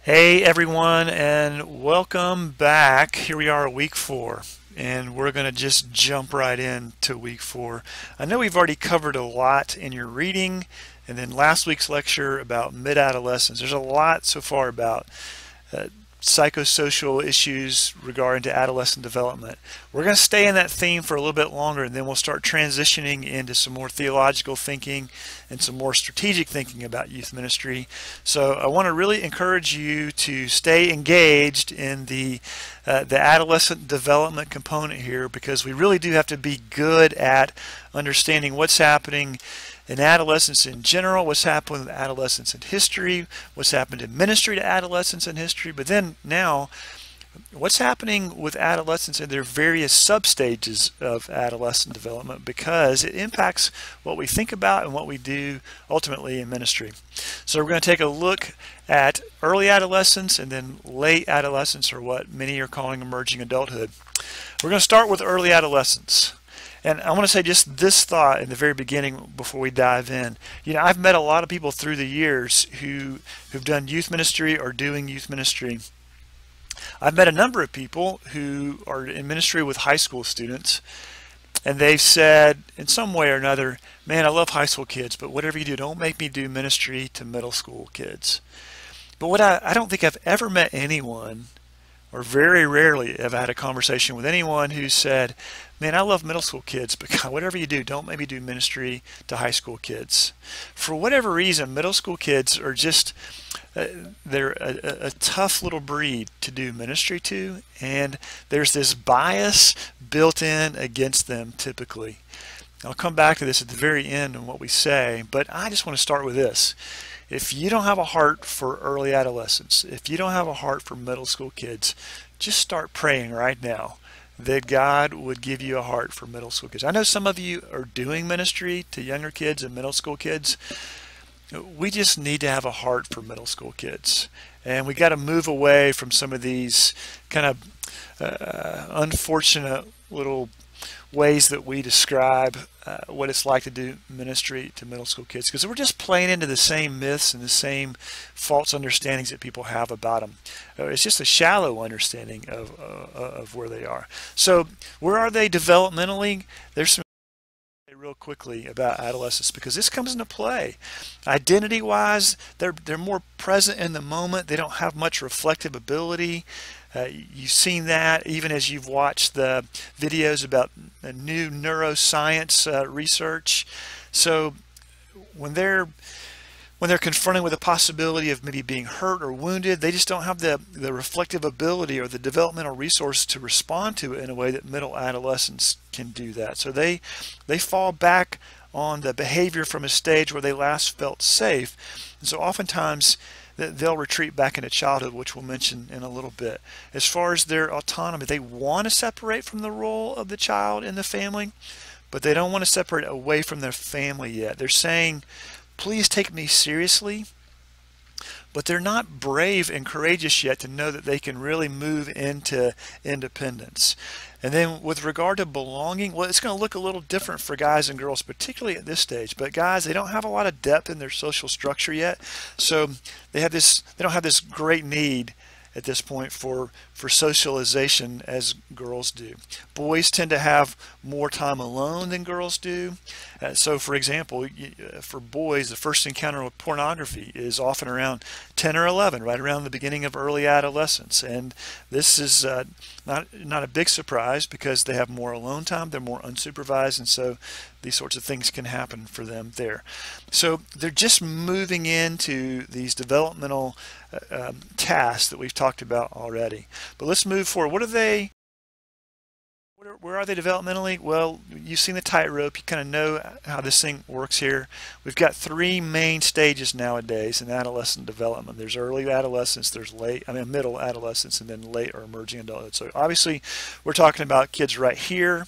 Hey everyone, and welcome back. Here we are at week 4, and we're going to just jump right into week 4. I know we've already covered a lot in your reading, and then last week's lecture about mid-adolescence. There's a lot so far about uh, psychosocial issues regarding to adolescent development. We're going to stay in that theme for a little bit longer, and then we'll start transitioning into some more theological thinking and some more strategic thinking about youth ministry. So I want to really encourage you to stay engaged in the adolescent development component here, because we really do have to be good at understanding what's happening in adolescence in general, what's happened with adolescence in history, what's happened in ministry to adolescence in history, but then now what's happening with adolescents in their various substages of adolescent development, because it impacts what we think about and what we do ultimately in ministry. So we're going to take a look at early adolescence and then late adolescence, or what many are calling emerging adulthood. We're going to start with early adolescence. And I want to say just this thought in the very beginning before we dive in. You know, I've met a lot of people through the years who've done youth ministry or doing youth ministry. I've met a number of people who are in ministry with high school students, and they've said in some way or another, man, I love high school kids, but whatever you do, don't make me do ministry to middle school kids. But what I don't think I've ever met anyone, or very rarely have I had a conversation with anyone who said, man, I love middle school kids, but God, whatever you do, don't maybe do ministry to high school kids. For whatever reason, middle school kids are just, they're a tough little breed to do ministry to, and there's this bias built in against them typically. I'll come back to this at the very end on what we say, but I just want to start with this. If you don't have a heart for early adolescence, if you don't have a heart for middle school kids, just start praying right now that God would give you a heart for middle school kids. I know some of you are doing ministry to younger kids and middle school kids. We just need to have a heart for middle school kids. And we got to move away from some of these kind of unfortunate little ways that we describe what it's like to do ministry to middle school kids, because we're just playing into the same myths and the same false understandings that people have about them. It's just a shallow understanding of where they are. So where are they developmentally? There's some real quickly about adolescence, because this comes into play. Identity wise, they're more present in the moment. They don't have much reflective ability. You've seen that even as you've watched the videos about new neuroscience research. So when they're confronted with the possibility of maybe being hurt or wounded, they just don't have the reflective ability or the developmental resource to respond to it in a way that middle adolescents can do that. So they fall back on the behavior from a stage where they last felt safe. And so oftentimes they'll retreat back into childhood, which we'll mention in a little bit. As far as their autonomy, they want to separate from the role of the child in the family, but they don't want to separate away from their family yet. They're saying, please take me seriously, but they're not brave and courageous yet to know that they can really move into independence. And then with regard to belonging, well, it's going to look a little different for guys and girls, particularly at this stage. But guys, they don't have a lot of depth in their social structure yet, so they don't have this great need at this point for socialization as girls do. Boys tend to have more time alone than girls do. So for example, for boys, the first encounter with pornography is often around 10 or 11, right around the beginning of early adolescence. And this is not a big surprise, because they have more alone time, they're more unsupervised, and so these sorts of things can happen for them there. So they're just moving into these developmental tasks that we've talked about already. But let's move forward. Where are they developmentally? Well, you've seen the tightrope. You kind of know how this thing works here. We've got 3 main stages nowadays in adolescent development. There's early adolescence, there's middle adolescence, and then late or emerging adulthood. So obviously we're talking about kids right here.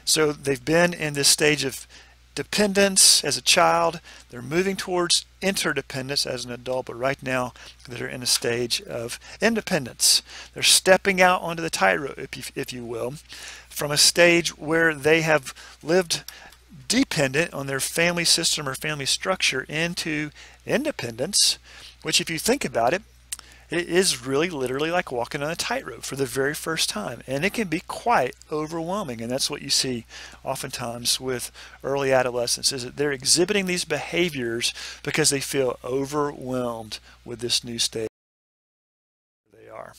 So they've been in this stage of dependence as a child. They're moving towards interdependence as an adult, but right now they're in a stage of independence. They're stepping out onto the tightrope, if you will, from a stage where they have lived dependent on their family system or family structure into independence, which, if you think about it, It is really literally like walking on a tightrope for the very first time, and it can be quite overwhelming. And that's what you see oftentimes with early adolescents, is that they're exhibiting these behaviors because they feel overwhelmed with this new state they are.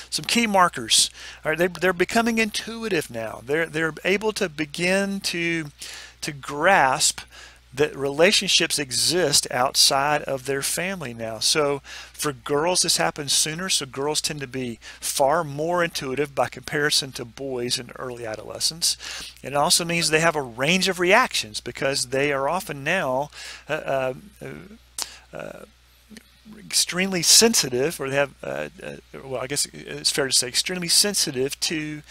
Some key markers. All right, they're becoming intuitive now. They're able to begin to grasp that relationships exist outside of their family now. So for girls, this happens sooner. So girls tend to be far more intuitive by comparison to boys in early adolescence. It also means they have a range of reactions because they are often now extremely sensitive, or they have, well, I guess it's fair to say, extremely sensitive to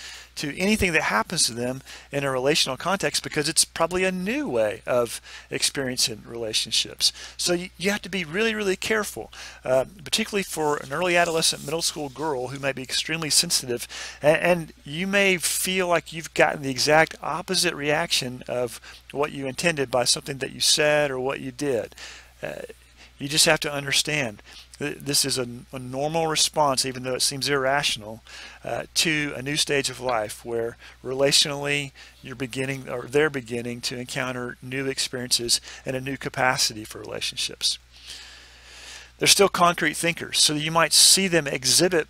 anything that happens to them in a relational context, because it's probably a new way of experiencing relationships. So you have to be really, really careful, particularly for an early adolescent middle school girl who may be extremely sensitive, and you may feel like you've gotten the exact opposite reaction of what you intended by something that you said or what you did. You just have to understand this is a normal response, even though it seems irrational, to a new stage of life where relationally you're beginning, or they're beginning, to encounter new experiences and a new capacity for relationships. They're still concrete thinkers, so you might see them exhibit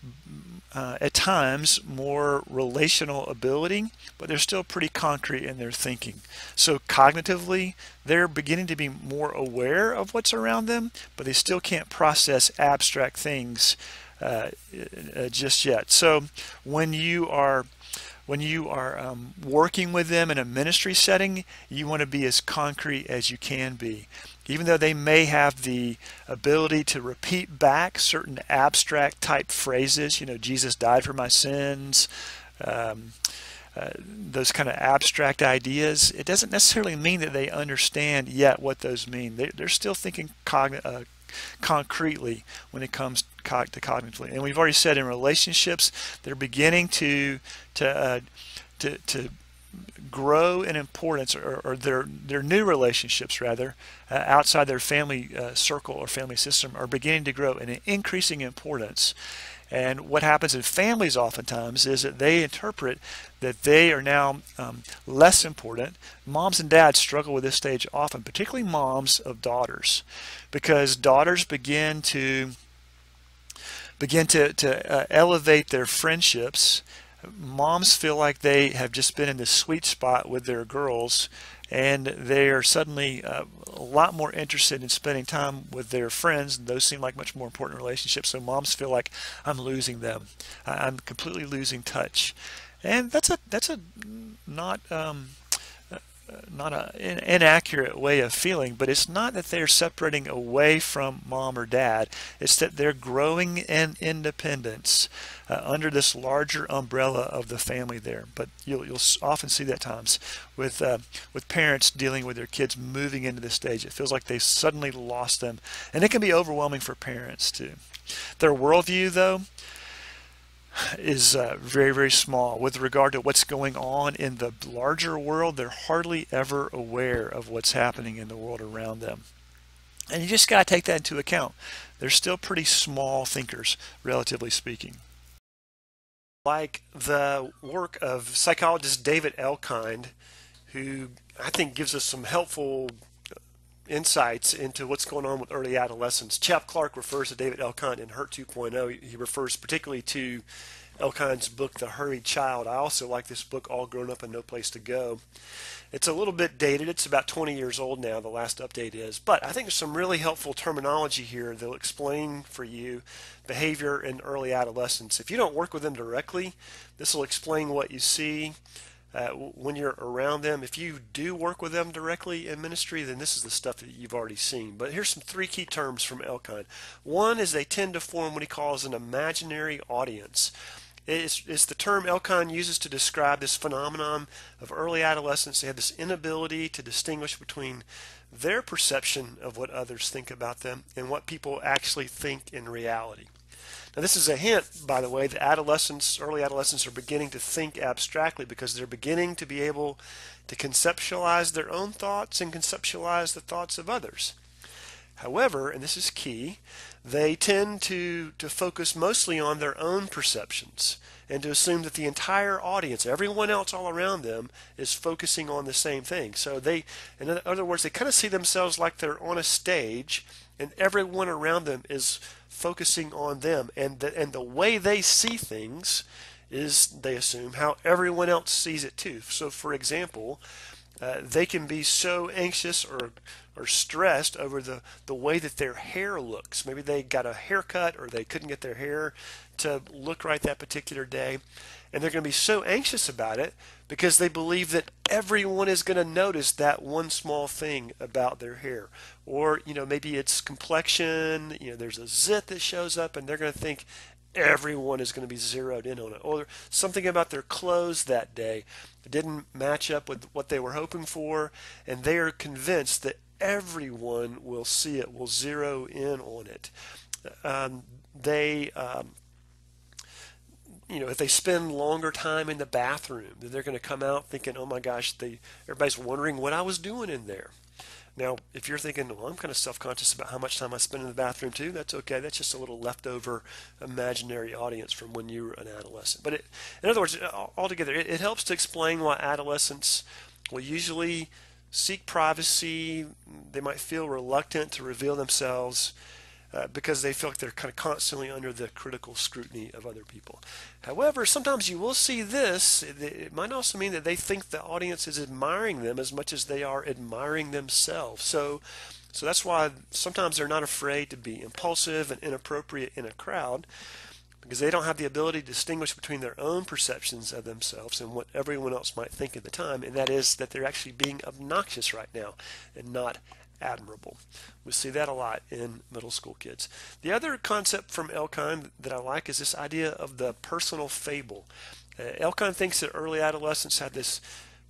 at times more relational ability, but they're still pretty concrete in their thinking. So cognitively, they're beginning to be more aware of what's around them, but they still can't process abstract things just yet. So when you are working with them in a ministry setting, you want to be as concrete as you can be. Even though they may have the ability to repeat back certain abstract type phrases, Jesus died for my sins, those kind of abstract ideas, it doesn't necessarily mean that they understand yet what those mean. They're still thinking concretely when it comes to cognitively. And we've already said in relationships, they're beginning to grow in importance, or their new relationships rather, outside their family circle or family system, are beginning to grow in an increasing importance. And what happens in families oftentimes is that they interpret that they are now less important. Moms and dads struggle with this stage often, particularly moms of daughters, because daughters begin to elevate their friendships. Moms feel like they have just been in this sweet spot with their girls, and they are suddenly a lot more interested in spending time with their friends, and those seem like much more important relationships. So moms feel like, I'm losing them. I'm completely losing touch. And that's a not an inaccurate way of feeling, but it's not that they're separating away from mom or dad. It's that they're growing in independence under this larger umbrella of the family there. But you'll often see that times with parents dealing with their kids moving into this stage. It feels like they've suddenly lost them, and it can be overwhelming for parents too. Their worldview, though, is very, very small with regard to what's going on in the larger world. They're hardly ever aware of what's happening in the world around them. And you just got to take that into account. They're still pretty small thinkers, relatively speaking. Like the work of psychologist David Elkind, who I think gives us some helpful insights into what's going on with early adolescence. Chap Clark refers to David Elkind in Hurt 2.0. He refers particularly to Elkind's book, The Hurried Child. I also like this book, All Grown Up and No Place to Go. It's a little bit dated. It's about 20 years old now, the last update is. But I think there's some really helpful terminology here that'll explain for you behavior in early adolescence. If you don't work with them directly, this will explain what you see when you're around them. If you do work with them directly in ministry, then this is the stuff that you've already seen. But here's some three key terms from Elkind. One is they tend to form what he calls an imaginary audience. It's the term Elkind uses to describe this phenomenon of early adolescence. They have this inability to distinguish between their perception of what others think about them and what people actually think in reality. Now, this is a hint, by the way, that early adolescents are beginning to think abstractly because they're beginning to be able to conceptualize their own thoughts and conceptualize the thoughts of others. However, and this is key, they tend to focus mostly on their own perceptions and to assume that the entire audience, everyone else all around them, is focusing on the same thing. So they, in other words, they kind of see themselves like they're on a stage and everyone around them is focusing on them. And the way they see things is, they assume, how everyone else sees it too. So, for example, they can be so anxious or stressed over the way that their hair looks. Maybe they got a haircut or they couldn't get their hair to look right that particular day. And they're going to be so anxious about it because they believe that everyone is going to notice that one small thing about their hair. Or, maybe it's complexion, there's a zit that shows up and they're going to think everyone is going to be zeroed in on it. Or something about their clothes that day didn't match up with what they were hoping for, and they are convinced that everyone will see it, will zero in on it. They if they spend longer time in the bathroom, then they're going to come out thinking, oh my gosh, everybody's wondering what I was doing in there. Now, if you're thinking, well, I'm kind of self-conscious about how much time I spend in the bathroom too, that's okay. That's just a little leftover imaginary audience from when you were an adolescent. But in other words, altogether, it helps to explain why adolescents will usually seek privacy. They might feel reluctant to reveal themselves because they feel like they're kind of constantly under the critical scrutiny of other people. However, sometimes you will see this. It might also mean that they think the audience is admiring them as much as they are admiring themselves. So that's why sometimes they're not afraid to be impulsive and inappropriate in a crowd, because they don't have the ability to distinguish between their own perceptions of themselves and what everyone else might think at the time, and that is that they're actually being obnoxious right now and not admirable. We see that a lot in middle school kids. The other concept from Elkind that I like is this idea of the personal fable. Elkind thinks that early adolescents had this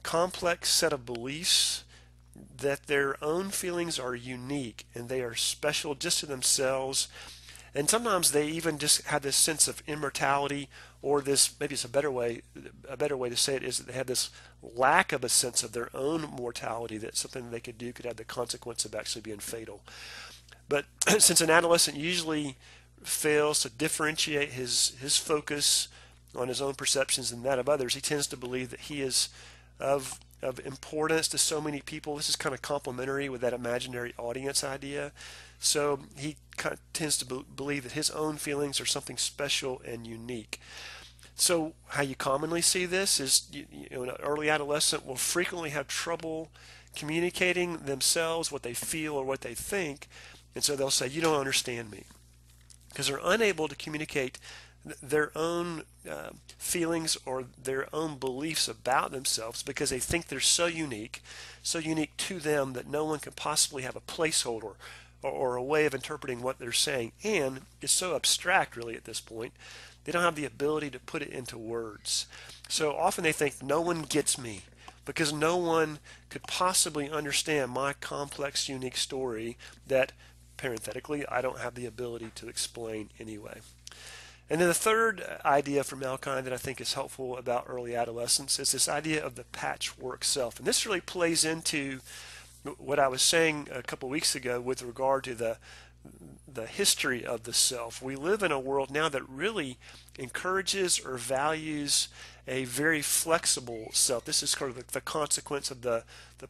complex set of beliefs that their own feelings are unique and they are special just to themselves. And sometimes they even just have this sense of immortality, or this, maybe it's a better way to say it is that they have this lack of a sense of their own mortality, that something they could do could have the consequence of actually being fatal. But since an adolescent usually fails to differentiate his focus on his own perceptions and that of others, he tends to believe that he is of importance to so many people. This is kind of complementary with that imaginary audience idea. So he kind of tends to believe that his own feelings are something special and unique. So how you commonly see this is, an early adolescent will frequently have trouble communicating themselves, what they feel or what they think, and so they'll say, you don't understand me, because they're unable to communicate their own feelings or their own beliefs about themselves, because they think they're so unique to them that no one can possibly have a placeholder or a way of interpreting what they're saying. And it's so abstract really at this point, they don't have the ability to put it into words. So often they think no one gets me, because no one could possibly understand my complex, unique story that, parenthetically, I don't have the ability to explain anyway. And then the third idea from Elkind that I think is helpful about early adolescence is this idea of the patchwork self. And this really plays into what I was saying a couple weeks ago with regard to the history of the self. We live in a world now that really encourages or values a very flexible self. This is sort of the consequence of the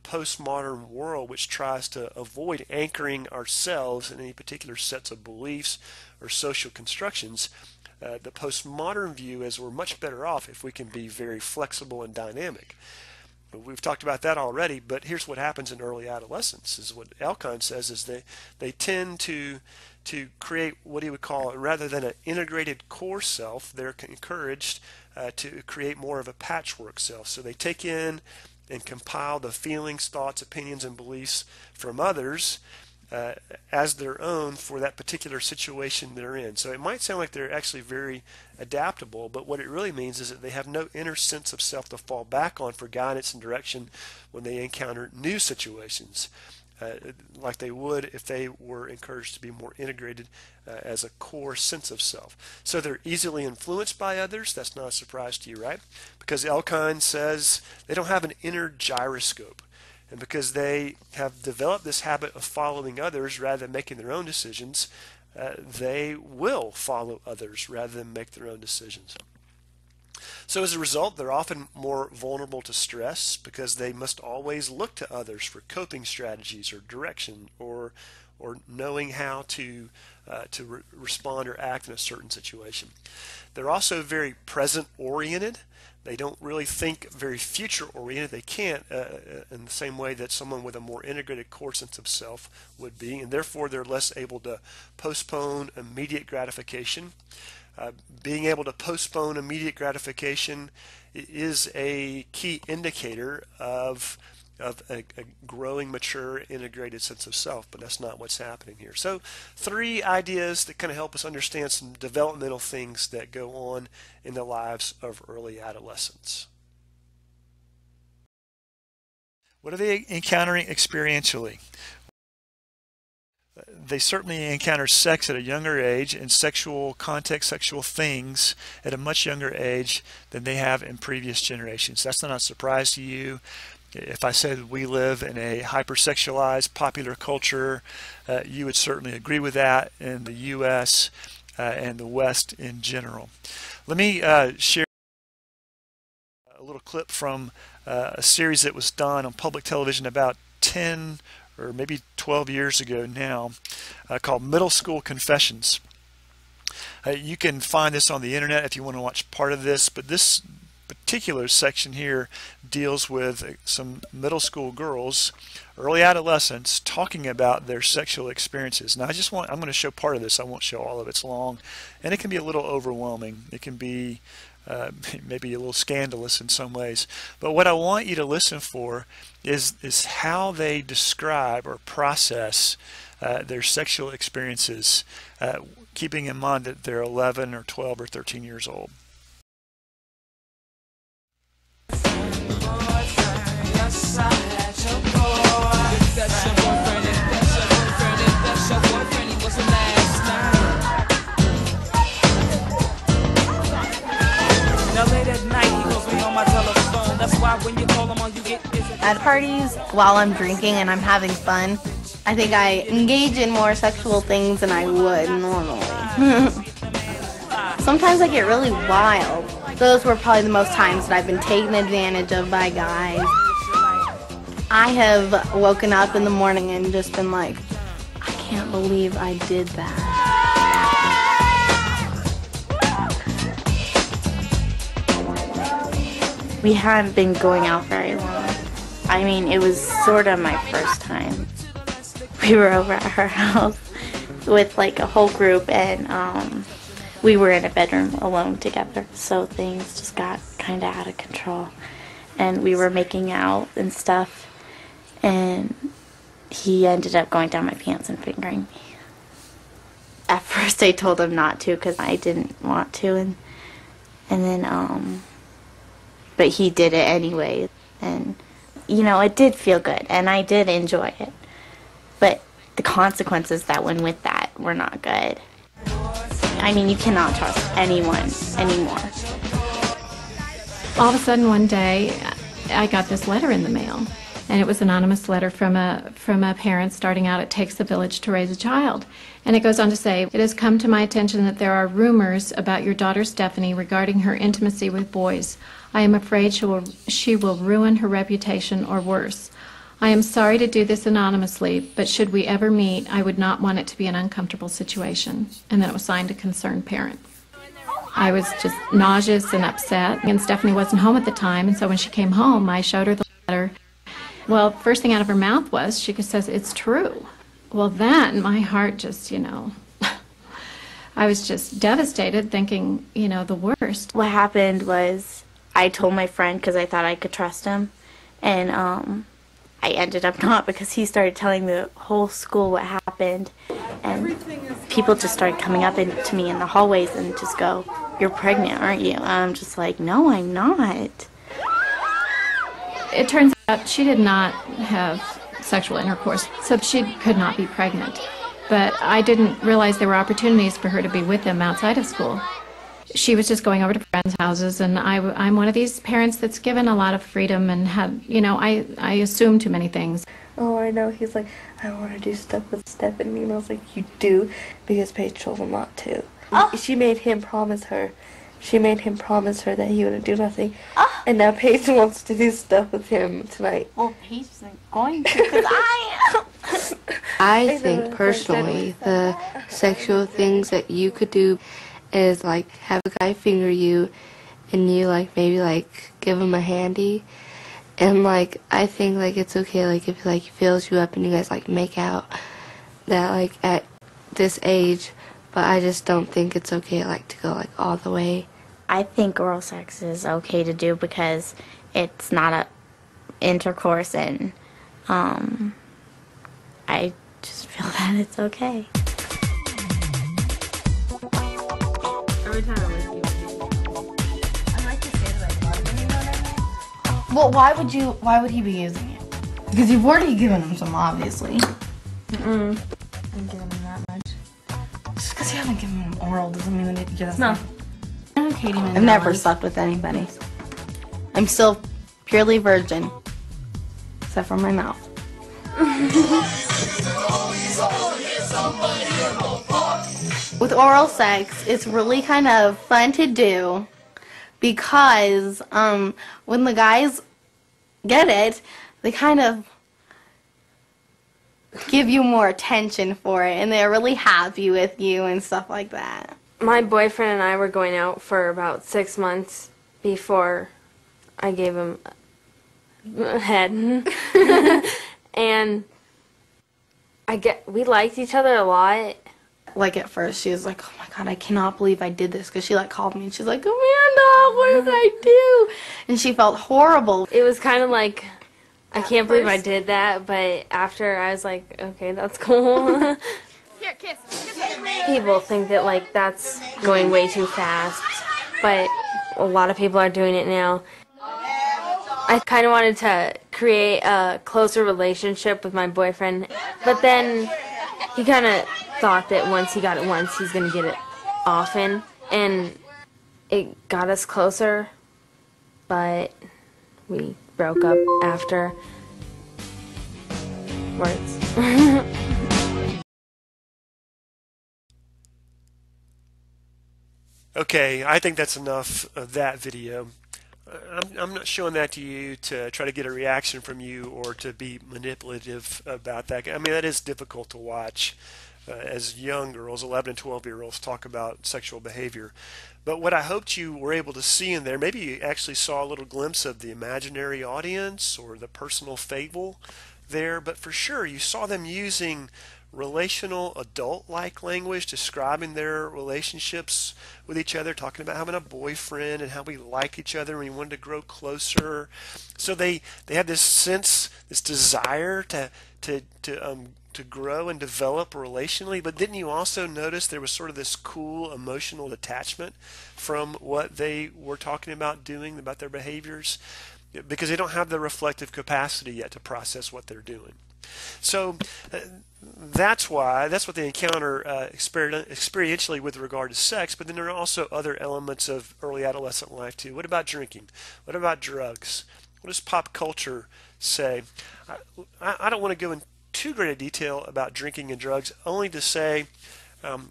postmodern world, which tries to avoid anchoring ourselves in any particular sets of beliefs or social constructions. The postmodern view is we're much better off if we can be very flexible and dynamic. We've talked about that already, but here's what happens in early adolescence. Is what Elkind says is they tend to create what he would call, rather than an integrated core self, they're encouraged to create more of a patchwork self. So they take in and compile the feelings, thoughts, opinions, and beliefs from others as their own for that particular situation they're in. So it might sound like they're actually very adaptable, but what it really means is that they have no inner sense of self to fall back on for guidance and direction when they encounter new situations, like they would if they were encouraged to be more integrated as a core sense of self. So they're easily influenced by others. That's not a surprise to you, right? Because Elkind says they don't have an inner gyroscope. And because they have developed this habit of following others rather than making their own decisions, they will follow others rather than make their own decisions. So as a result, they're often more vulnerable to stress because they must always look to others for coping strategies or direction or knowing how to respond or act in a certain situation. They're also very present oriented. They don't really think very future oriented. They can't in the same way that someone with a more integrated core sense of self would be, and therefore they're less able to postpone immediate gratification. Being able to postpone immediate gratification is a key indicator of a growing, mature, integrated sense of self, but that's not what's happening here. So 3 ideas that kind of help us understand some developmental things that go on in the lives of early adolescents. What are they encountering experientially? They certainly encounter sex at a younger age and sexual context, sexual things at a much younger age than they have in previous generations. That's not a surprise to you. If I said we live in a hypersexualized popular culture, you would certainly agree with that in the U.S. And the West in general. Let me share a little clip from a series that was done on public television about 10 or maybe 12 years ago now, called Middle School Confessions. You can find this on the internet if you want to watch part of this, but this particular section here deals with some middle school girls, early adolescents, talking about their sexual experiences. Now I'm going to show part of this. I won't show all of it. It's long, and it can be a little overwhelming. It can be maybe a little scandalous in some ways. But what I want you to listen for is how they describe or process their sexual experiences, keeping in mind that they're 11 or 12 or 13 years old. At parties, while I'm drinking and I'm having fun, I think I engage in more sexual things than I would normally. Sometimes I get really wild. Those were probably the most times that I've been taken advantage of by guys. I have woken up in the morning and just been like, I can't believe I did that. We hadn't been going out very long. I mean, it was sort of my first time. We were over at her house with like a whole group, and we were in a bedroom alone together, so things just got kind of out of control. And we were making out and stuff, and he ended up going down my pants and fingering me. At first I told him not to because I didn't want to, and then but he did it anyway, and you know, it did feel good and I did enjoy it, but the consequences that went with that were not good. I mean, you cannot trust anyone anymore. All of a sudden one day I got this letter in the mail, and it was an anonymous letter from a parent starting out, "It takes a village to raise a child." And it goes on to say, "It has come to my attention that there are rumors about your daughter Stephanie regarding her intimacy with boys. I am afraid she will ruin her reputation or worse. I am sorry to do this anonymously, but should we ever meet, I would not want it to be an uncomfortable situation." And then it was signed a concerned parent. I was just nauseous and upset, and Stephanie wasn't home at the time, and so when she came home, I showed her the letter. Well, first thing out of her mouth was, she says, "It's true." Well, then my heart just, I was just devastated, thinking, the worst. What happened was I told my friend because I thought I could trust him, and I ended up not, because he started telling the whole school what happened, and people just started coming up to me in the hallways and just go, "You're pregnant, aren't you?" And I'm just like, "No, I'm not." It turns out she did not have sexual intercourse, so she could not be pregnant. But I didn't realize there were opportunities for her to be with him outside of school. she was just going over to friends' houses, and I'm one of these parents that's given a lot of freedom and had, I assume too many things. Oh, I know. He's like, I want to do stuff with Stephanie. And I was like, you do? Because Paige told him not to. Oh. She made him promise her. She made him promise her that he wouldn't do nothing. Oh. And now Paige wants to do stuff with him tonight. Well, Paige isn't going to because I am. I think personally the sexual things that you could do is like have a guy finger you and you like maybe like give him a handy. And, like, I think, like, it's okay, like, if, like, he fills you up and you guys, like, make out that, like, at this age. But I just don't think it's okay, like, to go, like, all the way. I think oral sex is okay to do because it's not a intercourse, and I just feel that it's okay. Every time I like you. Well, why would he be using it? Because you've already given him some, obviously. I haven't given him that much. Just because you haven't given him oral doesn't mean that you're No. I've never sucked with anybody. I'm still purely virgin. Except for my mouth. With oral sex, it's really kind of fun to do. Because when the guys get it, they kind of give you more attention for it, and they're really happy with you and stuff like that. My boyfriend and I were going out for about 6 months before I gave him a head. And we liked each other a lot. Like at first she was like, oh my god, I cannot believe I did this, because she like called me and she's like, Amanda, what did I do? And she felt horrible. It was kind of like, I can't believe I did that, but after I was like, okay, that's cool. Here, kiss. People think that like that's going way too fast, but a lot of people are doing it now. I kind of wanted to create a closer relationship with my boyfriend, but then he kind of thought that once he got it once, he's going to get it often, and it got us closer, but we broke up after words. Okay, I think that's enough of that video. I'm not showing that to you to try to get a reaction from you or to be manipulative about that. I mean, that is difficult to watch as young girls, 11 and 12-year-olds, talk about sexual behavior. But what I hoped you were able to see in there, maybe you actually saw a little glimpse of the imaginary audience or the personal fable there, but for sure you saw them using relational adult-like language describing their relationships with each other, talking about having a boyfriend and how we like each other and we wanted to grow closer. So they have this sense, this desire to grow and develop relationally. But didn't you also notice there was sort of this cool emotional detachment from what they were talking about doing, about their behaviors, because they don't have the reflective capacity yet to process what they're doing. So that's what they encounter experientially with regard to sex. But then there are also other elements of early adolescent life too. What about drinking? What about drugs? What does pop culture say? I don't want to go in too great a detail about drinking and drugs, only to say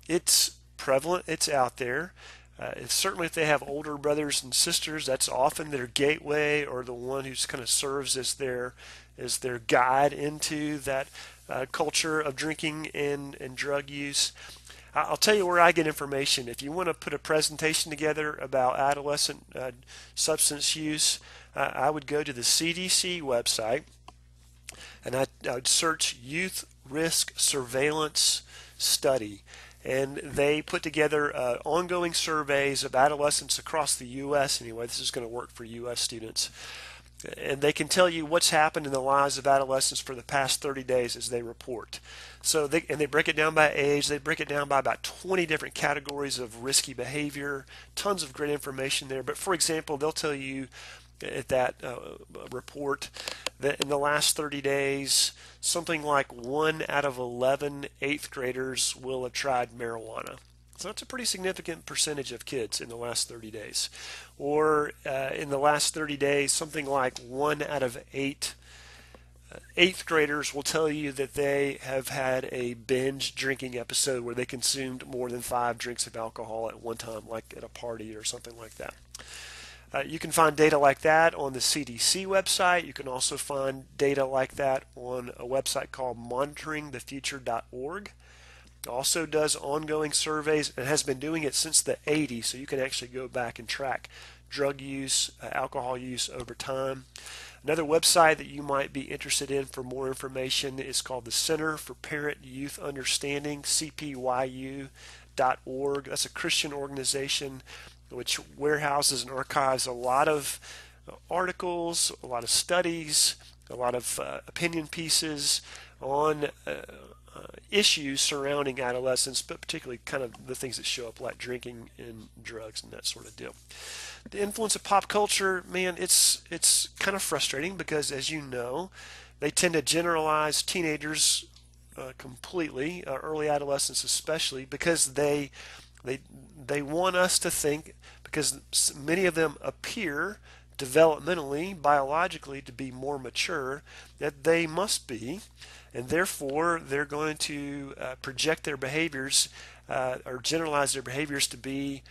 it's prevalent, it's out there. It's certainly if they have older brothers and sisters, that's often their gateway or the one who's kind of serves as their guide into that culture of drinking and drug use. I'll tell you where I get information. If you want to put a presentation together about adolescent substance use, I would go to the CDC website and I would search Youth Risk Surveillance Study. And they put together ongoing surveys of adolescents across the U.S. Anyway, this is going to work for U.S. students. And they can tell you what's happened in the lives of adolescents for the past 30 days as they report. So they break it down by age. They break it down by about 20 different categories of risky behavior. Tons of great information there. But for example, they'll tell you at that report that in the last 30 days, something like 1 out of 11 eighth graders will have tried marijuana. So that's a pretty significant percentage of kids in the last 30 days. Or in the last 30 days, something like 1 out of 8 eighth graders will tell you that they have had a binge drinking episode where they consumed more than 5 drinks of alcohol at one time, like at a party or something like that. You can find data like that on the CDC website. You can also find data like that on a website called monitoringthefuture.org. It also does ongoing surveys and has been doing it since the 80s, so you can actually go back and track drug use, alcohol use over time. Another website that you might be interested in for more information is called the Center for Parent Youth Understanding, cpyu.org. That's a Christian organization which warehouses and archives a lot of articles, a lot of studies, a lot of opinion pieces on issues surrounding adolescence, but particularly kind of the things that show up like drinking and drugs and that sort of deal. The influence of pop culture, man, it's kind of frustrating because, as you know, they tend to generalize teenagers completely, early adolescents especially, because they want us to think, because many of them appear developmentally, biologically, to be more mature, that they must be, and therefore they're going to project their behaviors or generalize their behaviors to be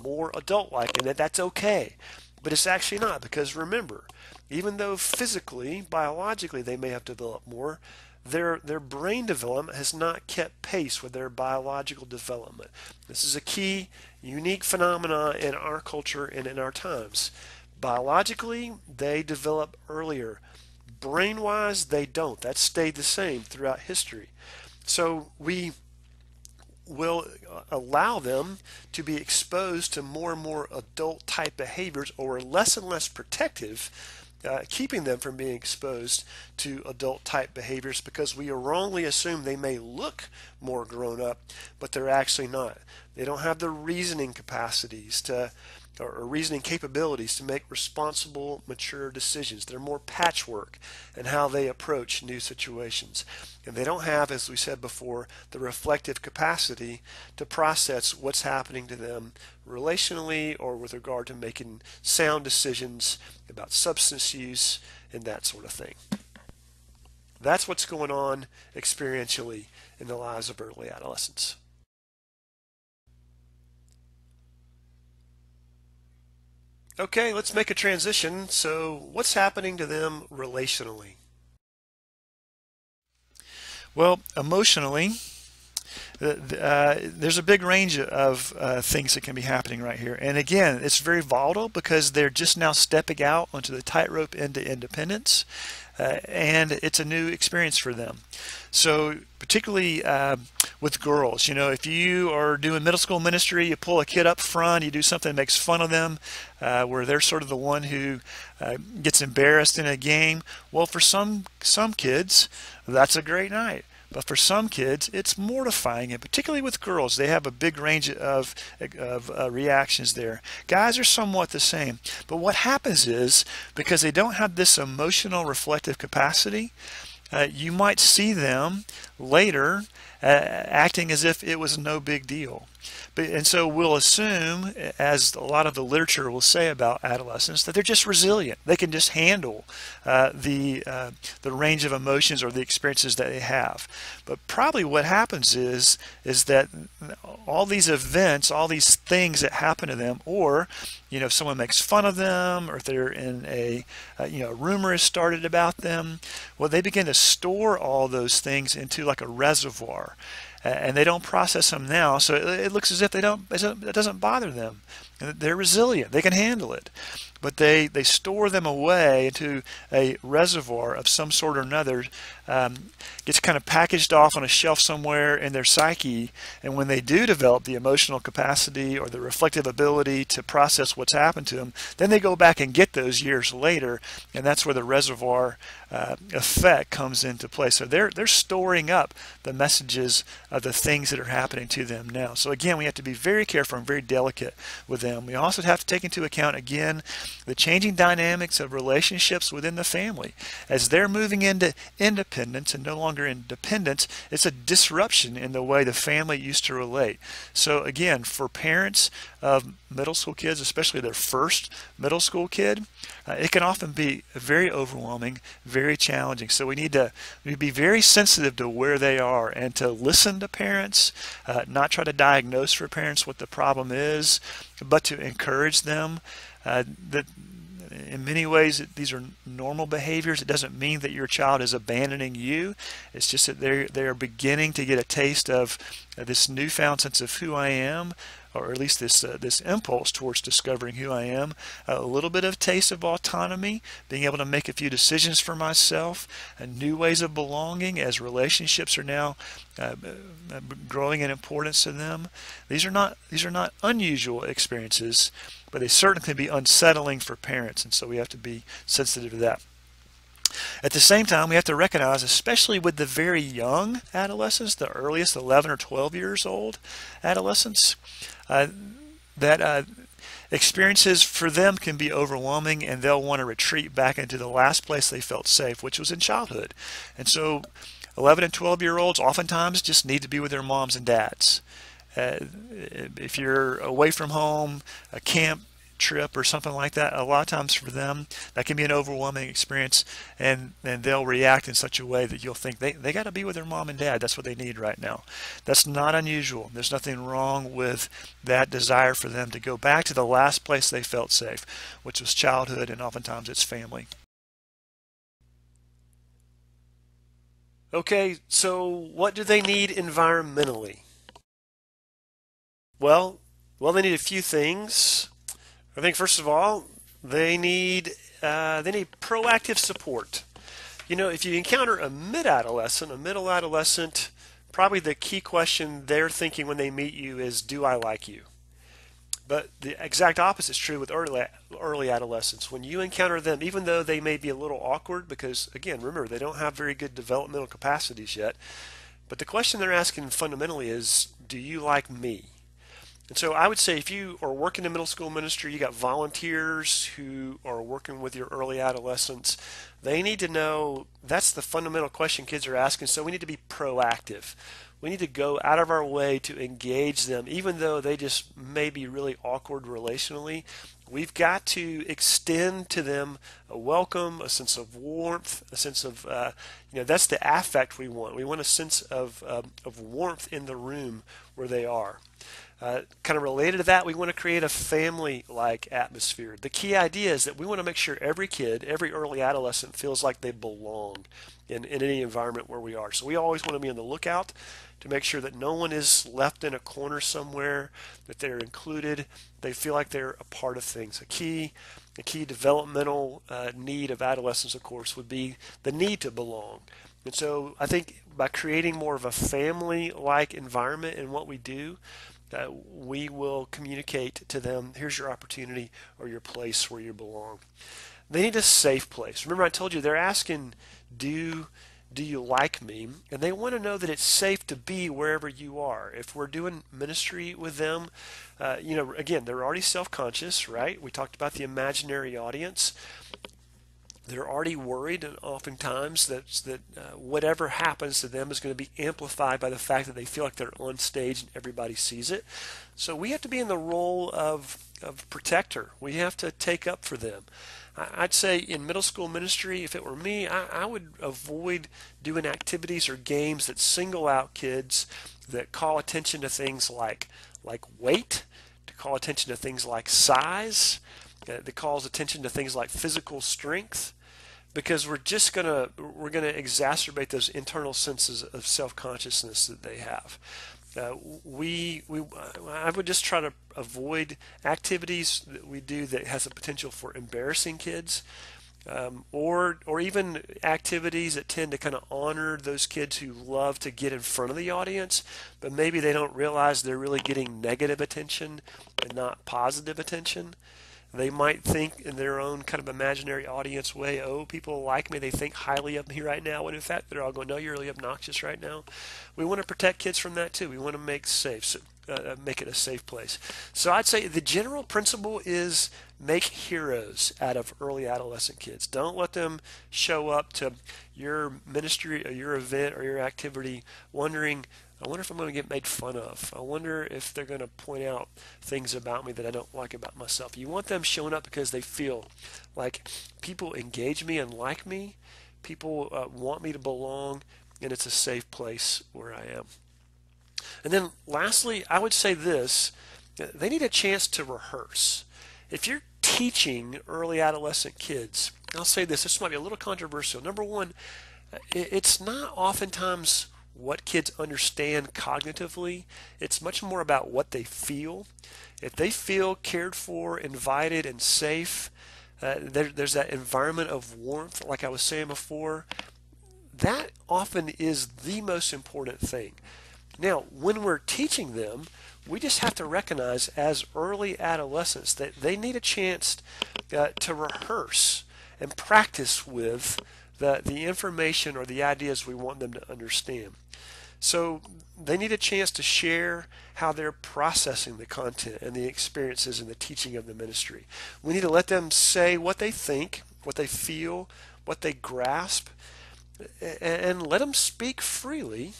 more adult-like, and that's okay. But it's actually not, because remember, even though physically, biologically, they may have developed more, their brain development has not kept pace with their biological development. This is a key, unique phenomenon in our culture and in our times. Biologically, they develop earlier. Brain-wise, they don't. That's stayed the same throughout history. So we will allow them to be exposed to more and more adult type behaviors, or less and less protective, keeping them from being exposed to adult type behaviors, because we wrongly assume they may look more grown up, but they're actually not. They don't have the reasoning capacities or reasoning capabilities to make responsible, mature decisions. They're more patchwork in how they approach new situations. And they don't have, as we said before, the reflective capacity to process what's happening to them relationally or with regard to making sound decisions about substance use and that sort of thing. That's what's going on experientially in the lives of early adolescents. Okay, let's make a transition. So what's happening to them relationally? Well, emotionally, there's a big range of things that can be happening right here. And again, it's very volatile because they're just now stepping out onto the tightrope into independence, and it's a new experience for them. So particularly with girls, you know, if you are doing middle school ministry, you pull a kid up front, you do something that makes fun of them, where they're sort of the one who gets embarrassed in a game. Well, for some kids, that's a great night. But for some kids, it's mortifying, and particularly with girls, they have a big range of reactions there. Guys are somewhat the same. But what happens is, because they don't have this emotional reflective capacity, you might see them later acting as if it was no big deal. And so we'll assume, as a lot of the literature will say about adolescents, that they're just resilient. They can just handle the range of emotions or the experiences that they have. But probably what happens is that all these events, all these things that happen to them, or if someone makes fun of them, or if they're in a rumor is started about them, well, they begin to store all those things into like a reservoir. And they don't process them now, so it looks as if it doesn't bother them. They're resilient. They can handle it. But they store them away into a reservoir of some sort or another. Gets kind of packaged off on a shelf somewhere in their psyche. And when they do develop the emotional capacity or the reflective ability to process what's happened to them, then they go back and get those years later. And that's where the reservoir effect comes into play. So they're storing up the messages of the things that are happening to them now. So again, we have to be very careful and very delicate with them them. We also have to take into account, again, the changing dynamics of relationships within the family. As they're moving into independence and no longer in dependence, it's a disruption in the way the family used to relate. So again, for parents of middle school kids, especially their first middle school kid, it can often be very overwhelming, very challenging. So we need to be very sensitive to where they are and to listen to parents, not try to diagnose for parents what the problem is, but to encourage them. That in many ways these are normal behaviors. It doesn't mean that your child is abandoning you. It's just that they are beginning to get a taste of this newfound sense of who I am, or at least this impulse towards discovering who I am, a little bit of taste of autonomy, being able to make a few decisions for myself, and new ways of belonging as relationships are now growing in importance to them. These are not unusual experiences, but they certainly can be unsettling for parents, and so we have to be sensitive to that. At the same time, we have to recognize, especially with the very young adolescents, the earliest 11 or 12 years old adolescents, that experiences for them can be overwhelming, and they'll want to retreat back into the last place they felt safe, which was in childhood. And so 11 and 12-year-olds oftentimes just need to be with their moms and dads. If you're away from home, a camp trip or something like that, a lot of times for them that can be an overwhelming experience, and they'll react in such a way that you'll think they got to be with their mom and dad. That's what they need right now. That's not unusual. There's nothing wrong with that desire for them to go back to the last place they felt safe, which was childhood, and oftentimes it's family. Okay, so what do they need environmentally? Well, they need a few things. I think first of all, they need proactive support. You know, if you encounter a middle adolescent, probably the key question they're thinking when they meet you is, do I like you? But the exact opposite is true with early adolescents. When you encounter them, even though they may be a little awkward, because again, remember, they don't have very good developmental capacities yet, but the question they're asking fundamentally is, do you like me? And so I would say, if you are working in middle school ministry, you got volunteers who are working with your early adolescents, they need to know that's the fundamental question kids are asking. So we need to be proactive. We need to go out of our way to engage them, even though they just may be really awkward relationally. We've got to extend to them a welcome, a sense of warmth, a sense of, that's the affect we want. We want a sense of warmth in the room where they are. Kind of related to that, we want to create a family-like atmosphere. The key idea is that we want to make sure every kid, every early adolescent feels like they belong in any environment where we are. So we always want to be on the lookout to make sure that no one is left in a corner somewhere, that they're included, they feel like they're a part of things. A key developmental need of adolescence, of course, would be the need to belong. And so I think by creating more of a family-like environment in what we do, we will communicate to them, here's your opportunity or your place where you belong. They need a safe place. Remember, I told you they're asking, do you like me? And they want to know that it's safe to be wherever you are. If we're doing ministry with them, again, they're already self-conscious, right? We talked about the imaginary audience. They're already worried, and oftentimes that whatever happens to them is going to be amplified by the fact that they feel like they're on stage and everybody sees it. So we have to be in the role of protector. We have to take up for them. I'd say in middle school ministry, if it were me, I would avoid doing activities or games that single out kids, that call attention to things like weight, to call attention to things like size, that calls attention to things like physical strength, because we're going to exacerbate those internal senses of self-consciousness that they have. I would just try to avoid activities that we do that has a potential for embarrassing kids, or even activities that tend to kind of honor those kids who love to get in front of the audience, but maybe they don't realize they're really getting negative attention and not positive attention. They might think in their own kind of imaginary audience way, oh, people like me, they think highly of me right now, when in fact they're all going, no, you're really obnoxious right now. We want to protect kids from that too. We want to make safe. make it a safe place. So I'd say the general principle is make heroes out of early adolescent kids. Don't let them show up to your ministry or your event or your activity wondering, I wonder if I'm going to get made fun of. I wonder if they're going to point out things about me that I don't like about myself. You want them showing up because they feel like people engage me and like me. People want me to belong, and it's a safe place where I am. And then lastly, I would say this, they need a chance to rehearse. If you're teaching early adolescent kids, I'll say this might be a little controversial. Number one, it's not oftentimes what kids understand cognitively. It's much more about what they feel. If they feel cared for, invited, and safe, there's that environment of warmth, like I was saying before, that often is the most important thing. Now, when we're teaching them, we just have to recognize as early adolescents that they need a chance to rehearse and practice with the information or the ideas we want them to understand. So they need a chance to share how they're processing the content and the experiences in the teaching of the ministry. We need to let them say what they think, what they feel, what they grasp, and let them speak freely,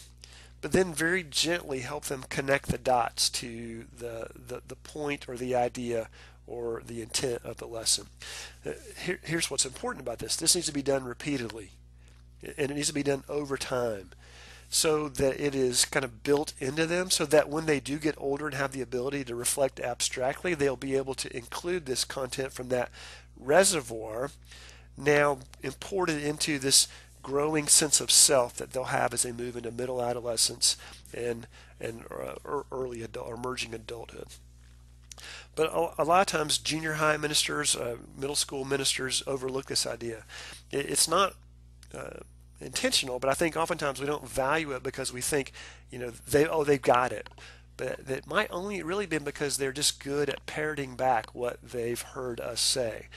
but then very gently help them connect the dots to the point or the idea or the intent of the lesson. Here's what's important about this. This needs to be done repeatedly, and it needs to be done over time so that it is kind of built into them, so that when they do get older and have the ability to reflect abstractly, they'll be able to include this content from that reservoir now imported into this growing sense of self that they'll have as they move into middle adolescence and early adult or emerging adulthood. But a lot of times junior high ministers, middle school ministers overlook this idea. It's not intentional, but I think oftentimes we don't value it because we think, they've got it. But that might only really be because they're just good at parroting back what they've heard us say.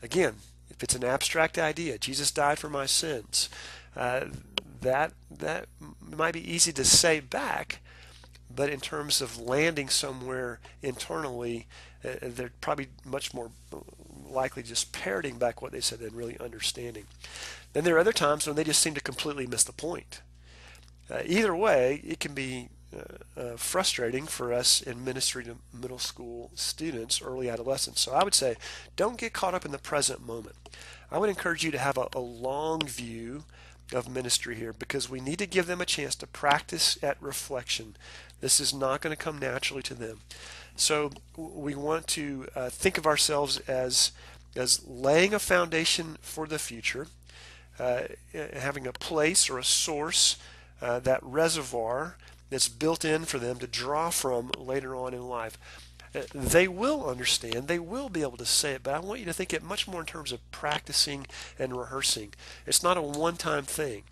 Again, if it's an abstract idea, Jesus died for my sins, that might be easy to say back, but in terms of landing somewhere internally, they're probably much more likely just parroting back what they said than really understanding. Then there are other times when they just seem to completely miss the point. Either way, it can be frustrating for us in ministry to middle school students, early adolescents. So I would say, don't get caught up in the present moment. I would encourage you to have a long view of ministry here, because we need to give them a chance to practice at reflection. This is not going to come naturally to them. So we want to think of ourselves as laying a foundation for the future, having a place or a source, that reservoir that's built in for them to draw from later on in life. They will understand, they will be able to say it, but I want you to think it much more in terms of practicing and rehearsing. It's not a one-time thing.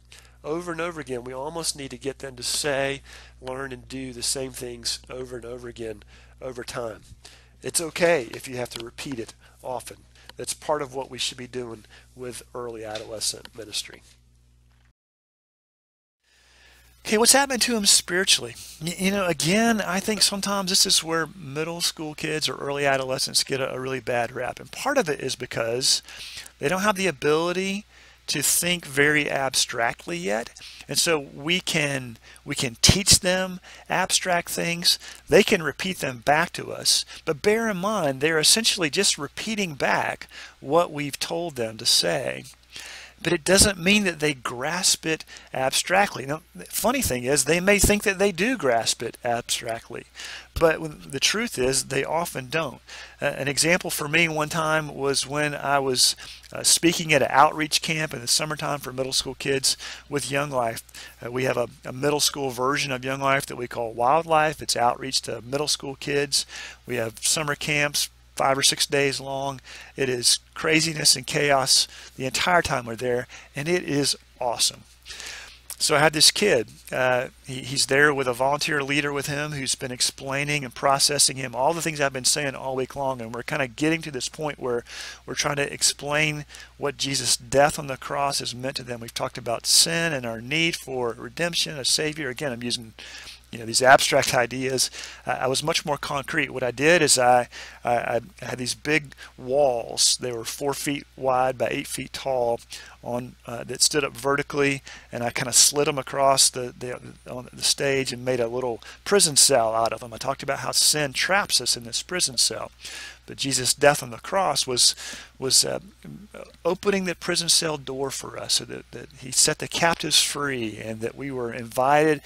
Over and over again, we almost need to get them to say, learn, and do the same things over and over again over time. It's okay if you have to repeat it often. That's part of what we should be doing with early adolescent ministry. Okay, what's happening to them spiritually? Again, I think sometimes this is where middle school kids or early adolescents get a really bad rap. And part of it is because they don't have the ability to think very abstractly yet. And so we can teach them abstract things. They can repeat them back to us. But bear in mind, they're essentially just repeating back what we've told them to say. But it doesn't mean that they grasp it abstractly. Now, the funny thing is, they may think that they do grasp it abstractly, but the truth is they often don't. An example for me one time was when I was speaking at an outreach camp in the summertime for middle school kids with Young Life. We have a middle school version of Young Life that we call Wildlife. It's outreach to middle school kids. We have summer camps, 5 or 6 days long. It is craziness and chaos the entire time we're there, and it is awesome. So I had this kid. He's there with a volunteer leader with him who's been explaining and processing him all the things I've been saying all week long, and we're kind of getting to this point where we're trying to explain what Jesus' death on the cross has meant to them. We've talked about sin and our need for redemption, a Savior. Again, I'm using these abstract ideas. I was much more concrete. What I did is I had these big walls. They were 4 feet wide by 8 feet tall, that stood up vertically, and I kind of slid them across on the stage and made a little prison cell out of them. I talked about how sin traps us in this prison cell, but Jesus' death on the cross was opening the prison cell door for us, so that he set the captives free, and that we were invited,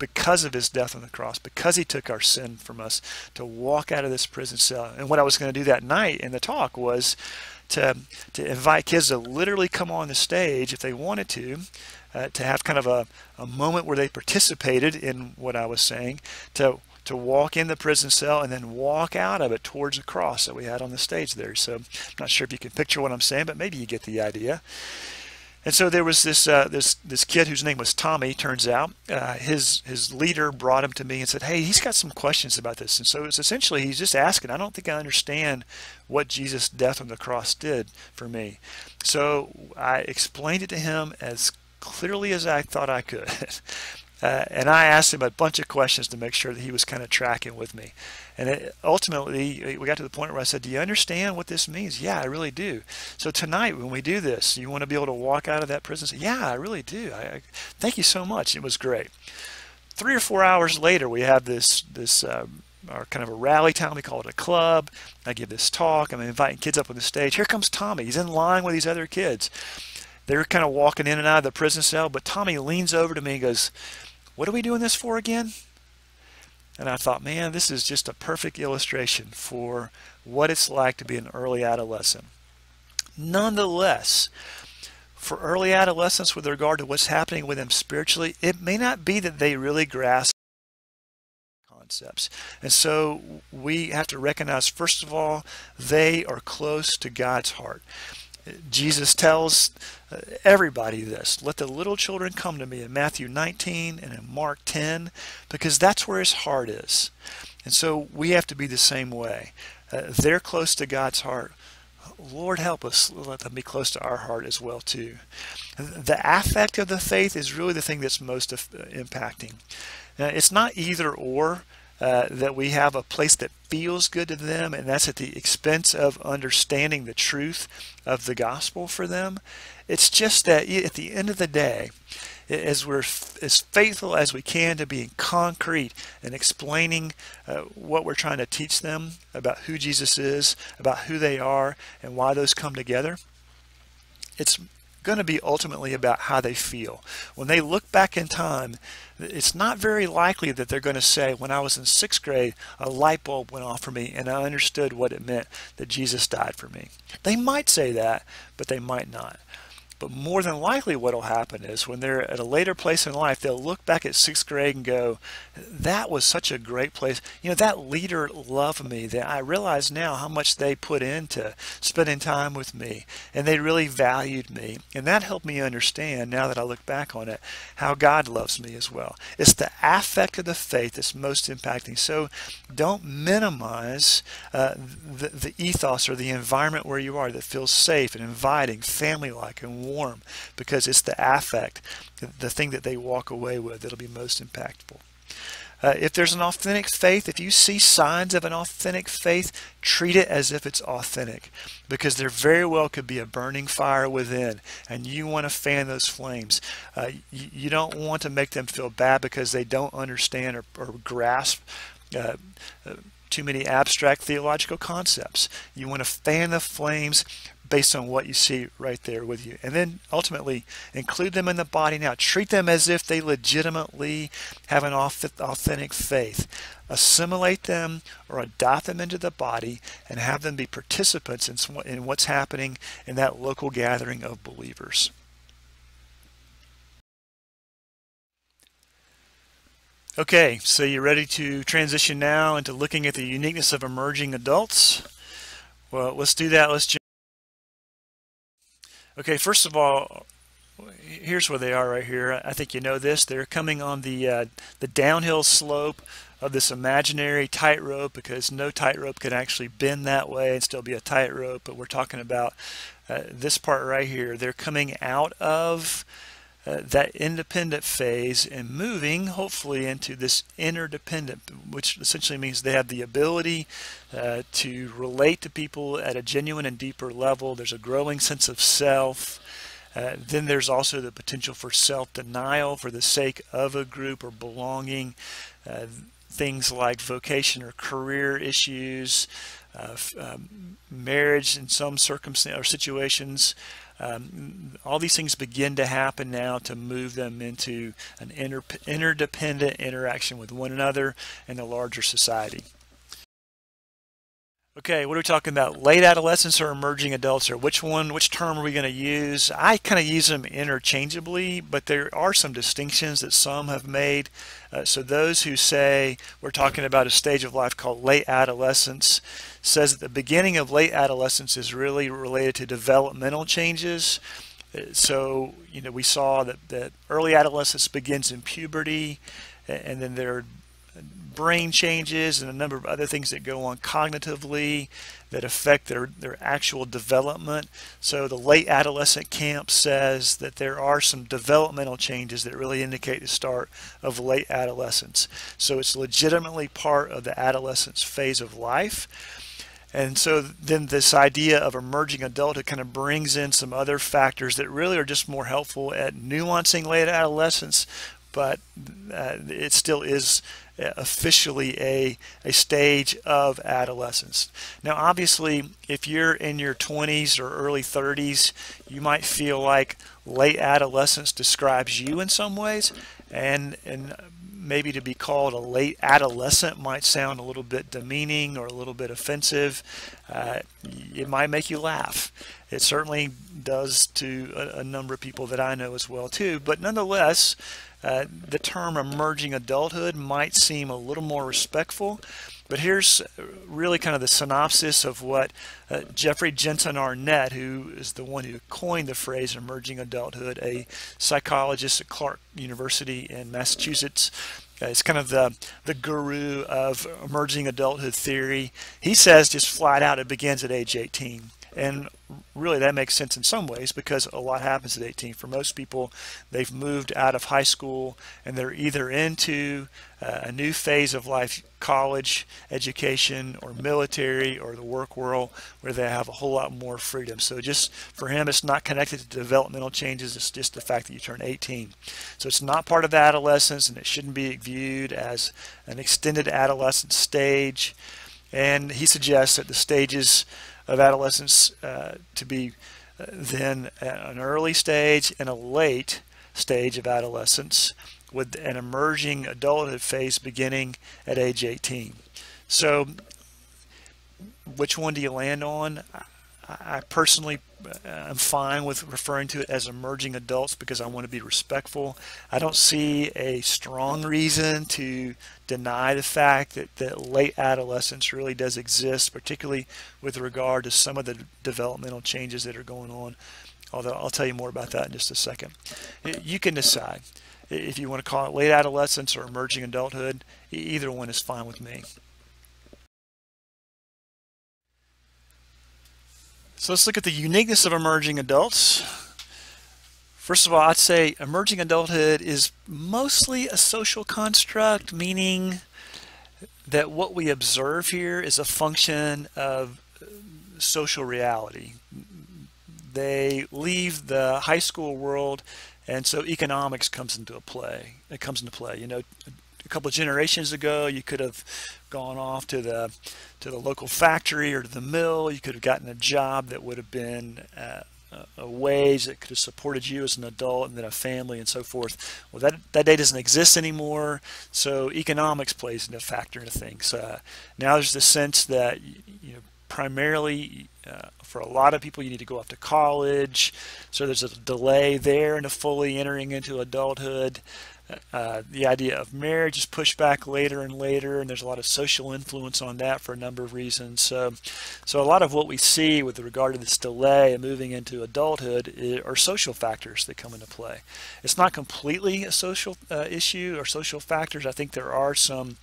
because of his death on the cross, because he took our sin from us, to walk out of this prison cell. And what I was going to do that night in the talk was to invite kids to literally come on the stage if they wanted to have kind of a moment where they participated in what I was saying, to walk in the prison cell and then walk out of it towards the cross that we had on the stage there. So I'm not sure if you can picture what I'm saying, but maybe you get the idea. And so there was this kid whose name was Tommy, turns out. His leader brought him to me and said, hey, he's got some questions about this. And so it's essentially, he's just asking, I don't think I understand what Jesus' death on the cross did for me. So I explained it to him as clearly as I thought I could. And I asked him a bunch of questions to make sure that he was kind of tracking with me. And ultimately, we got to the point where I said, do you understand what this means? Yeah, I really do. So tonight, when we do this, you want to be able to walk out of that prison and say, yeah, I really do. Thank you so much. It was great. 3 or 4 hours later, we have this our kind of a rally time. We call it a club. I give this talk. I'm inviting kids up on the stage. Here comes Tommy. He's in line with these other kids. They're kind of walking in and out of the prison cell, but Tommy leans over to me and goes, what are we doing this for again? And I thought, man, this is just a perfect illustration for what it's like to be an early adolescent. Nonetheless, for early adolescents, with regard to what's happening with them spiritually, it may not be that they really grasp concepts. And so we have to recognize, first of all, they are close to God's heart. Jesus tells everybody this. Let the little children come to me in Matthew 19 and in Mark 10, because that's where his heart is. And so we have to be the same way. They're close to God's heart. Lord, help us let them be close to our heart as well too. The affect of the faith is really the thing that's most impacting. It's not either or. That we have a place that feels good to them, and that's at the expense of understanding the truth of the gospel for them. It's just that at the end of the day, as we're as faithful as we can to being concrete and explaining what we're trying to teach them about who Jesus is, about who they are, and why those come together, it's going to be ultimately about how they feel. When they look back in time, it's not very likely that they're going to say, when I was in 6th grade, a light bulb went off for me and I understood what it meant that Jesus died for me. They might say that, but they might not. But more than likely what will happen is when they're at a later place in life, they'll look back at 6th grade and go, that was such a great place. That leader loved me. That I realize now how much they put into spending time with me, and they really valued me. And that helped me understand, now that I look back on it, how God loves me as well. It's the affect of the faith that's most impacting. So don't minimize the ethos or the environment where you are that feels safe and inviting, family-like and warm, because it's the affect, the thing that they walk away with, that'll be most impactful. If there's an authentic faith, if you see signs of an authentic faith, treat it as if it's authentic, because there very well could be a burning fire within, and you want to fan those flames. You don't want to make them feel bad because they don't understand or grasp too many abstract theological concepts. You want to fan the flames based on what you see right there with you. And then ultimately include them in the body now. Treat them as if they legitimately have an authentic faith. Assimilate them or adopt them into the body and have them be participants in what's happening in that local gathering of believers. Okay, so you're ready to transition now into looking at the uniqueness of emerging adults? Well, let's do that. Let's jump. Okay, first of all, here's where they are right here. I think you know this. They're coming on the downhill slope of this imaginary tightrope, because no tightrope can actually bend that way and still be a tightrope. But we're talking about this part right here. They're coming out of that independent phase and moving hopefully into this interdependent, which essentially means they have the ability to relate to people at a genuine and deeper level. There's a growing sense of self. Then there's also the potential for self-denial for the sake of a group or belonging. Things like vocation or career issues, marriage in some circumstances or situations. All these things begin to happen now to move them into an interdependent interaction with one another and the larger society. Okay, what are we talking about? Late adolescence or emerging adults, or which term are we going to use? I kind of use them interchangeably, but there are some distinctions that some have made. So those who say we're talking about a stage of life called late adolescence says that the beginning of late adolescence is really related to developmental changes. So, we saw that early adolescence begins in puberty, and then there are brain changes and a number of other things that go on cognitively that affect their actual development. So the late adolescent camp says that there are some developmental changes that really indicate the start of late adolescence. So it's legitimately part of the adolescence phase of life. And so then this idea of emerging adulthood kind of brings in some other factors that really are just more helpful at nuancing late adolescence, but it still is officially a stage of adolescence. Now obviously if you're in your 20s or early 30s, you might feel like late adolescence describes you in some ways, and maybe to be called a late adolescent might sound a little bit demeaning or a little bit offensive. It might make you laugh. It certainly does to a number of people that I know as well too, but nonetheless the term emerging adulthood might seem a little more respectful. But here's really kind of the synopsis of what Jeffrey Jensen Arnett, who is the one who coined the phrase emerging adulthood, a psychologist at Clark University in Massachusetts. Is kind of the guru of emerging adulthood theory. He says just flat out it begins at age 18. And really that makes sense in some ways because a lot happens at 18. For most people, they've moved out of high school and they're either into a new phase of life, college, education, or military, or the work world, where they have a whole lot more freedom. So just for him, it's not connected to developmental changes. It's just the fact that you turn 18. So it's not part of the adolescence, and it shouldn't be viewed as an extended adolescent stage. And he suggests that the stages of adolescence to be then an early stage and a late stage of adolescence, with an emerging adulthood phase beginning at age 18. So which one do you land on? I personally am fine with referring to it as emerging adults because I want to be respectful. I don't see a strong reason to deny the fact that late adolescence really does exist, particularly with regard to some of the developmental changes that are going on, although I'll tell you more about that in just a second. You can decide if you want to call it late adolescence or emerging adulthood. Either one is fine with me. So let's look at the uniqueness of emerging adults. First of all, I'd say emerging adulthood is mostly a social construct, meaning that what we observe here is a function of social reality. They leave the high school world, and so economics comes into play. It comes into play. You know, a couple of generations ago, you could have gone off to the local factory or to the mill. You could have gotten a job that would have been a wage that could have supported you as an adult, and then a family and so forth. Well, that day doesn't exist anymore, so economics plays into a factor into things. Now there's the sense that primarily for a lot of people you need to go off to college, so there's a delay there into fully entering into adulthood. The idea of marriage is pushed back later and later, and there's a lot of social influence on that for a number of reasons. So a lot of what we see with regard to this delay and moving into adulthood are social factors that come into play. It's not completely a social issue or social factors. I think there are some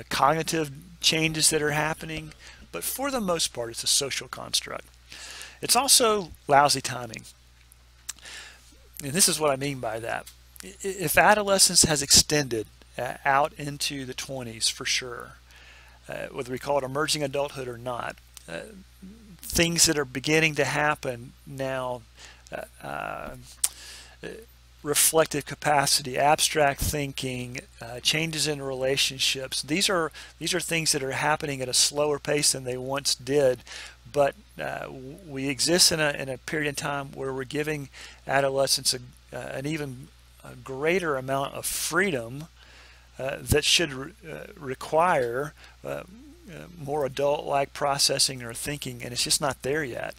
cognitive changes that are happening, but for the most part it's a social construct. It's also lousy timing. And this is what I mean by that. If adolescence has extended out into the 20s for sure, whether we call it emerging adulthood or not, things that are beginning to happen now, reflective capacity, abstract thinking, changes in relationships. These are things that are happening at a slower pace than they once did. But we exist in a period in time where we're giving adolescents an even greater amount of freedom that should require more adult-like processing or thinking, and it's just not there yet.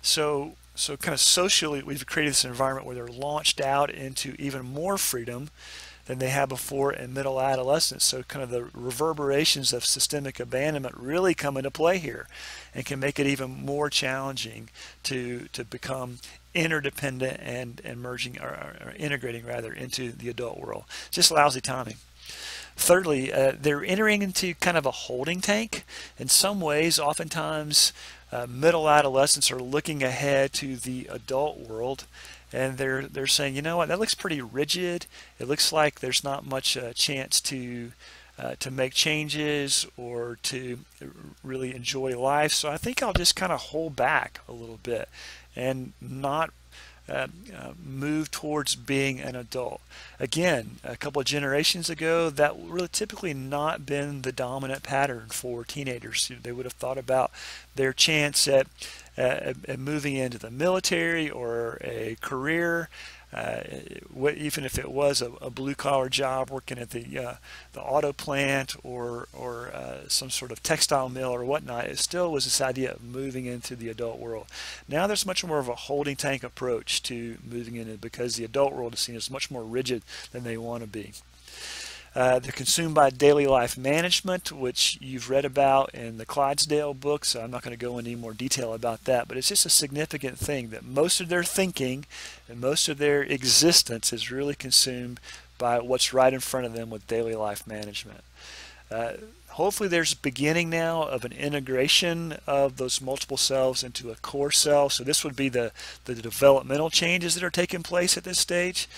So kind of socially, we've created this environment where they're launched out into even more freedom than they had before in middle adolescence. So kind of the reverberations of systemic abandonment really come into play here and can make it even more challenging to become interdependent and merging or integrating rather into the adult world. Just lousy timing. Thirdly, they're entering into kind of a holding tank. In some ways, oftentimes, middle adolescents are looking ahead to the adult world, and they're saying, you know what, that looks pretty rigid. It looks like there's not much chance to make changes or to really enjoy life. So I think I'll just kind of hold back a little bit and not move towards being an adult. Again, a couple of generations ago, that really typically not been the dominant pattern for teenagers. They would have thought about their chance at moving into the military or a career, even if it was a blue-collar job working at the auto plant or some sort of textile mill or whatnot. It still was this idea of moving into the adult world. Now there's much more of a holding tank approach to moving into it because the adult world is seen as much more rigid than they want to be. They're consumed by daily life management, which you've read about in the Clydesdale book, so I'm not going to go into any more detail about that, but it's just a significant thing that most of their thinking and most of their existence is really consumed by what's right in front of them with daily life management. Hopefully there's beginning now of an integration of those multiple selves into a core self, so this would be the developmental changes that are taking place at this stage.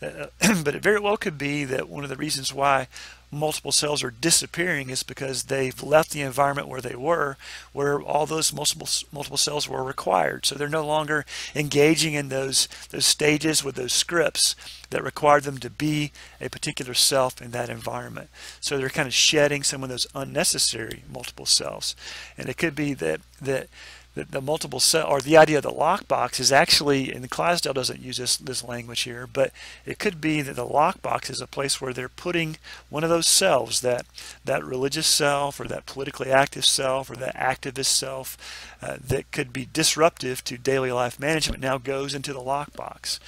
But it very well could be that one of the reasons why multiple cells are disappearing is because they've left the environment where they were, where all those multiple cells were required. So they're no longer engaging in those stages with those scripts that required them to be a particular self in that environment. So they're kind of shedding some of those unnecessary multiple cells. And it could be that the multiple cell, or the idea of the lockbox is actually, and Clydesdale doesn't use this language here, but it could be that the lockbox is a place where they're putting one of those selves, that religious self or that politically active self or that activist self that could be disruptive to daily life management now goes into the lockbox.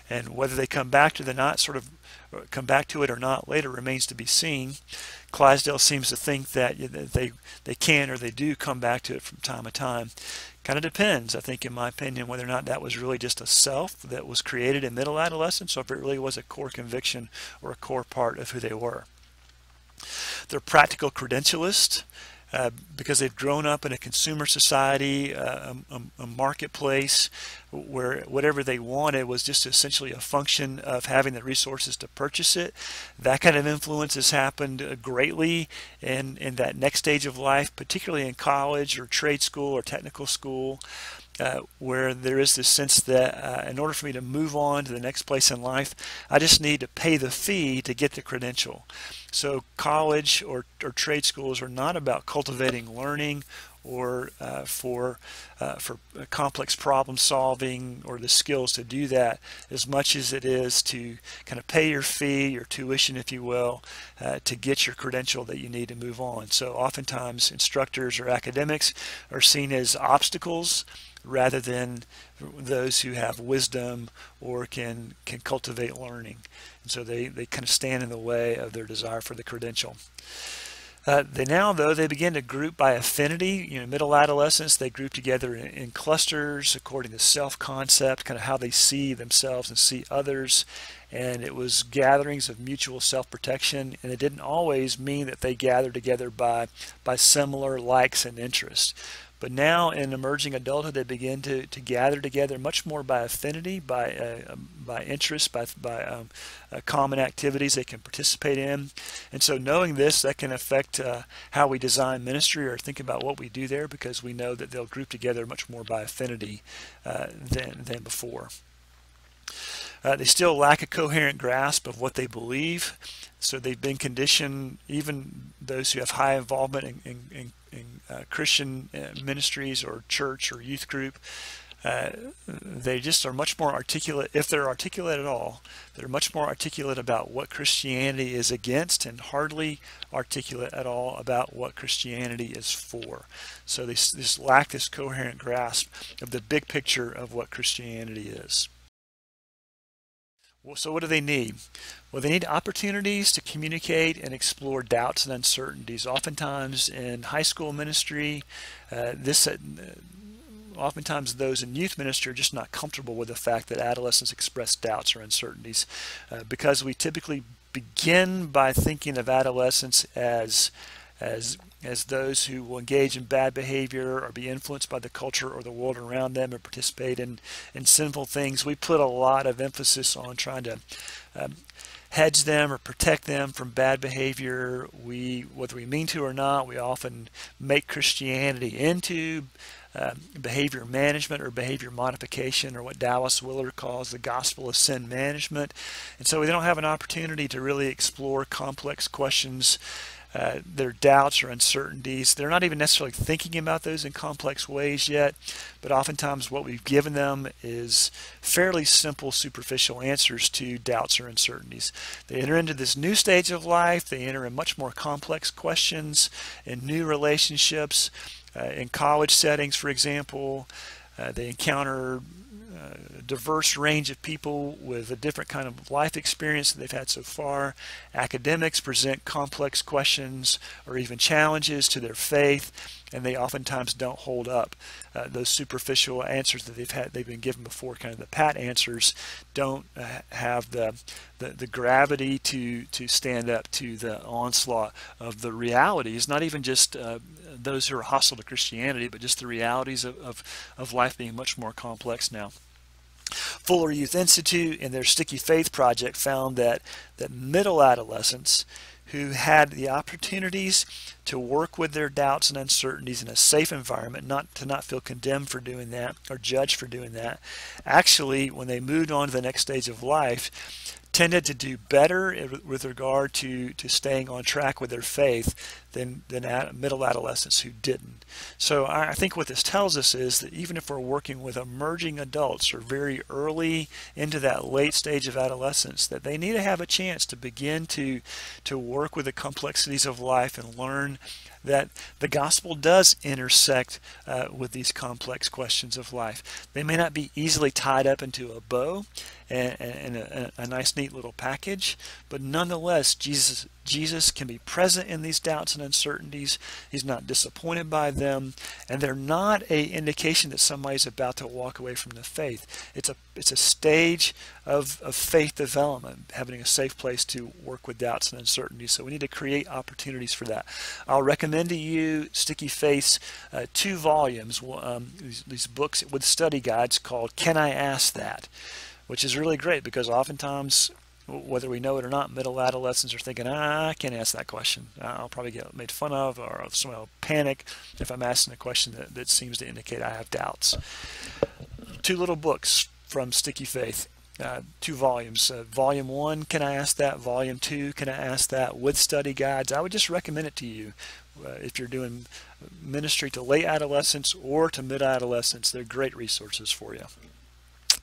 And whether they come back to it or not later remains to be seen. Clydesdale seems to think that they can or they do come back to it from time to time. Kind of depends, I think, in my opinion, whether or not that was really just a self that was created in middle adolescence or if it really was a core conviction or a core part of who they were. They're practical credentialists. Because they've grown up in a consumer society, a marketplace where whatever they wanted was just essentially a function of having the resources to purchase it. That kind of influence has happened greatly in that next stage of life, particularly in college or trade school or technical school. Where there is this sense that in order for me to move on to the next place in life, I just need to pay the fee to get the credential. So college or trade schools are not about cultivating learning or for complex problem solving or the skills to do that, as much as it is to kind of pay your fee, your tuition, if you will, to get your credential that you need to move on. So oftentimes instructors or academics are seen as obstacles rather than those who have wisdom or can cultivate learning. And so they kind of stand in the way of their desire for the credential. They begin to group by affinity. Middle adolescence, they group together in clusters according to self-concept, kind of how they see themselves and see others. And it was gatherings of mutual self-protection, and it didn't always mean that they gathered together by similar likes and interests. But now in emerging adulthood, they begin to gather together much more by affinity, by interest, by common activities they can participate in. And so knowing this, that can affect how we design ministry or think about what we do there, because we know that they'll group together much more by affinity than before. They still lack a coherent grasp of what they believe, so they've been conditioned, even those who have high involvement in Christian ministries or church or youth group, they just are much more articulate, if they're articulate at all, they're much more articulate about what Christianity is against and hardly articulate at all about what Christianity is for. So they just lack this coherent grasp of the big picture of what Christianity is. So what do they need? Well, they need opportunities to communicate and explore doubts and uncertainties. Oftentimes in high school ministry, oftentimes those in youth ministry are just not comfortable with the fact that adolescents express doubts or uncertainties, because we typically begin by thinking of adolescents as those who will engage in bad behavior or be influenced by the culture or the world around them or participate in sinful things. We put a lot of emphasis on trying to hedge them or protect them from bad behavior. Whether we mean to or not, we often make Christianity into behavior management or behavior modification, or what Dallas Willard calls the gospel of sin management. And so we don't have an opportunity to really explore complex questions, their doubts or uncertainties. They're not even necessarily thinking about those in complex ways yet, but oftentimes what we've given them is fairly simple, superficial answers to doubts or uncertainties. They enter into this new stage of life. They enter in much more complex questions in new relationships. In college settings, for example, they encounter a diverse range of people with a different kind of life experience that they've had so far. Academics present complex questions or even challenges to their faith, and they oftentimes don't hold up. Those superficial answers that they've been given before, kind of the pat answers, don't have the gravity to stand up to the onslaught of the realities, not even just those who are hostile to Christianity, but just the realities of life being much more complex now. Fuller Youth Institute in their Sticky Faith project found that middle adolescents who had the opportunities to work with their doubts and uncertainties in a safe environment, not feel condemned for doing that or judged for doing that, actually, when they moved on to the next stage of life, tended to do better with regard to staying on track with their faith than middle adolescents who didn't. So I think what this tells us is that even if we're working with emerging adults or very early into that late stage of adolescence, that they need to have a chance to begin to work with the complexities of life and learn that the gospel does intersect with these complex questions of life. They may not be easily tied up into a bow and a nice neat little package, but nonetheless Jesus can be present in these doubts and uncertainties. He's not disappointed by them, and they're not an indication that somebody's about to walk away from the faith. It's a stage of faith development, having a safe place to work with doubts and uncertainties. So we need to create opportunities for that. I'll recommend to you Sticky Faith's 2 volumes, these books with study guides called Can I Ask That?, which is really great because oftentimes, whether we know it or not, middle adolescents are thinking, I can't ask that question. I'll probably get made fun of, or somebody will panic if I'm asking a question that seems to indicate I have doubts. 2 little books from Sticky Faith, 2 volumes. Volume 1, Can I Ask That? Volume 2, Can I Ask That? With study guides. I would just recommend it to you. If you're doing ministry to late adolescents or to mid-adolescents, they're great resources for you.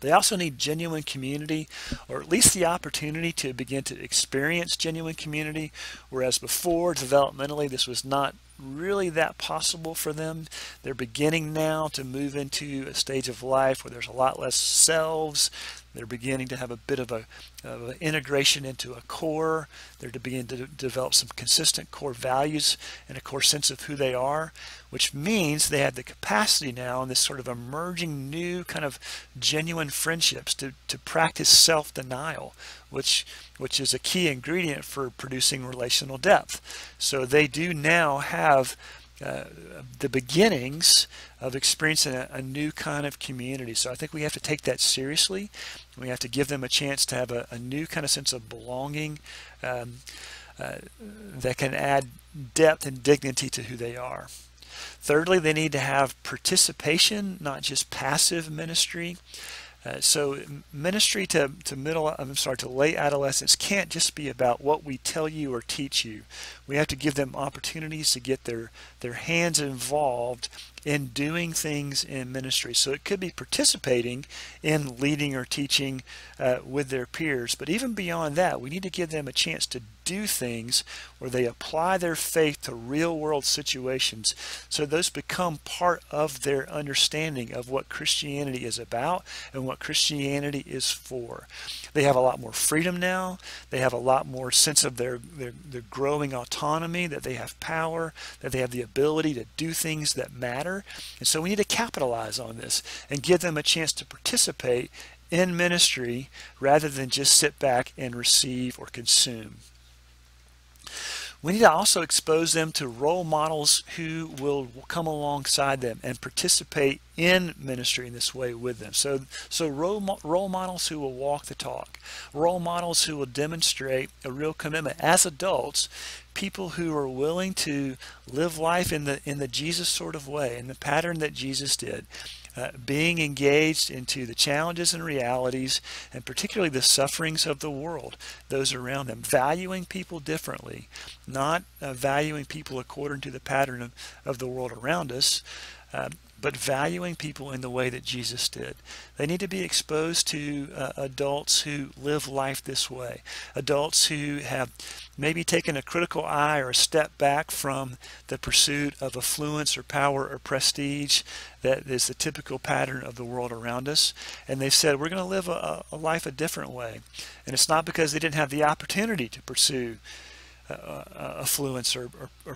They also need genuine community, or at least the opportunity to begin to experience genuine community, whereas before, developmentally, this was not really that possible for them. They're beginning now to move into a stage of life where there's a lot less selves. They're beginning to have a bit of an integration into a core. They're to begin to develop some consistent core values and a core sense of who they are, which means they have the capacity now in this sort of emerging new kind of genuine friendships to practice self-denial, which is a key ingredient for producing relational depth. So they do now have the beginnings of experiencing a new kind of community. So I think we have to take that seriously. We have to give them a chance to have a new kind of sense of belonging that can add depth and dignity to who they are. Thirdly, they need to have participation, not just passive ministry. So ministry to late adolescents can't just be about what we tell you or teach you. We have to give them opportunities to get their hands involved in doing things in ministry. So it could be participating in leading or teaching with their peers. But even beyond that, we need to give them a chance to do things where they apply their faith to real world situations, so those become part of their understanding of what Christianity is about and what Christianity is for. They have a lot more freedom now. They have a lot more sense of their growing autonomy, that they have power, that they have the ability to do things that matter. And so we need to capitalize on this and give them a chance to participate in ministry rather than just sit back and receive or consume. We need to also expose them to role models who will come alongside them and participate in ministry in this way with them. So role models who will walk the talk, role models who will demonstrate a real commitment as adults, people who are willing to live life in the Jesus sort of way, in the pattern that Jesus did. Being engaged into the challenges and realities, and particularly the sufferings of the world, those around them, valuing people differently, not valuing people according to the pattern of the world around us, but valuing people in the way that Jesus did. They need to be exposed to adults who live life this way, adults who have maybe taken a critical eye or a step back from the pursuit of affluence or power or prestige that is the typical pattern of the world around us, and they've said, we're going to live a life a different way. And it's not because they didn't have the opportunity to pursue affluence or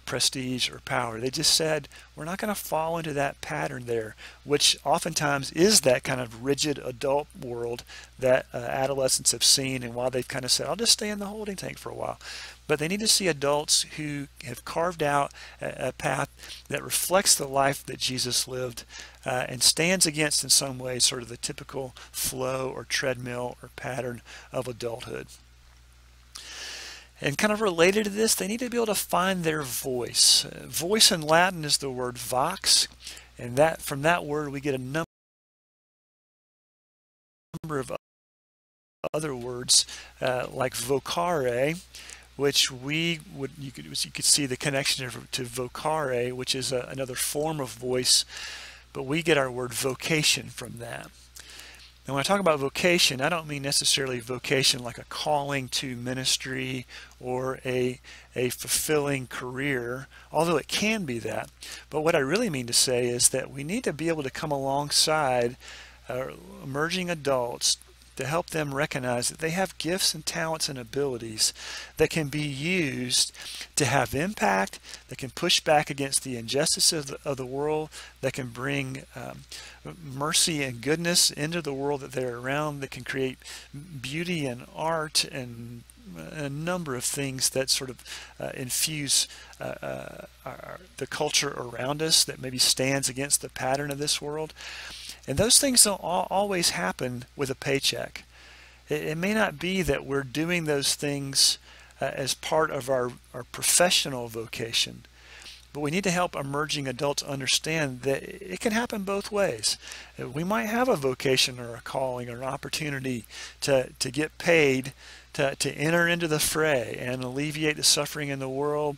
prestige or power. They just said, we're not going to fall into that pattern there, which oftentimes is that kind of rigid adult world that adolescents have seen. And while they've kind of said, I'll just stay in the holding tank for a while. But they need to see adults who have carved out a path that reflects the life that Jesus lived and stands against, in some ways, sort of the typical flow or treadmill or pattern of adulthood. And kind of related to this, they need to be able to find their voice. Voice in Latin is the word vox, and that from that word we get a number of other words like vocare, which you could see the connection to vocare, which is another form of voice, but we get our word vocation from that. And when I talk about vocation, I don't mean necessarily vocation like a calling to ministry or a fulfilling career, although it can be that. But what I really mean to say is that we need to be able to come alongside emerging adults to help them recognize that they have gifts and talents and abilities that can be used to have impact, that can push back against the injustice of the world, that can bring mercy and goodness into the world that they're around, that can create beauty and art and a number of things that sort of infuse the culture around us that maybe stands against the pattern of this world. And those things don't always happen with a paycheck. It may not be that we're doing those things as part of our professional vocation, but we need to help emerging adults understand that it can happen both ways. We might have a vocation or a calling or an opportunity to get paid to enter into the fray and alleviate the suffering in the world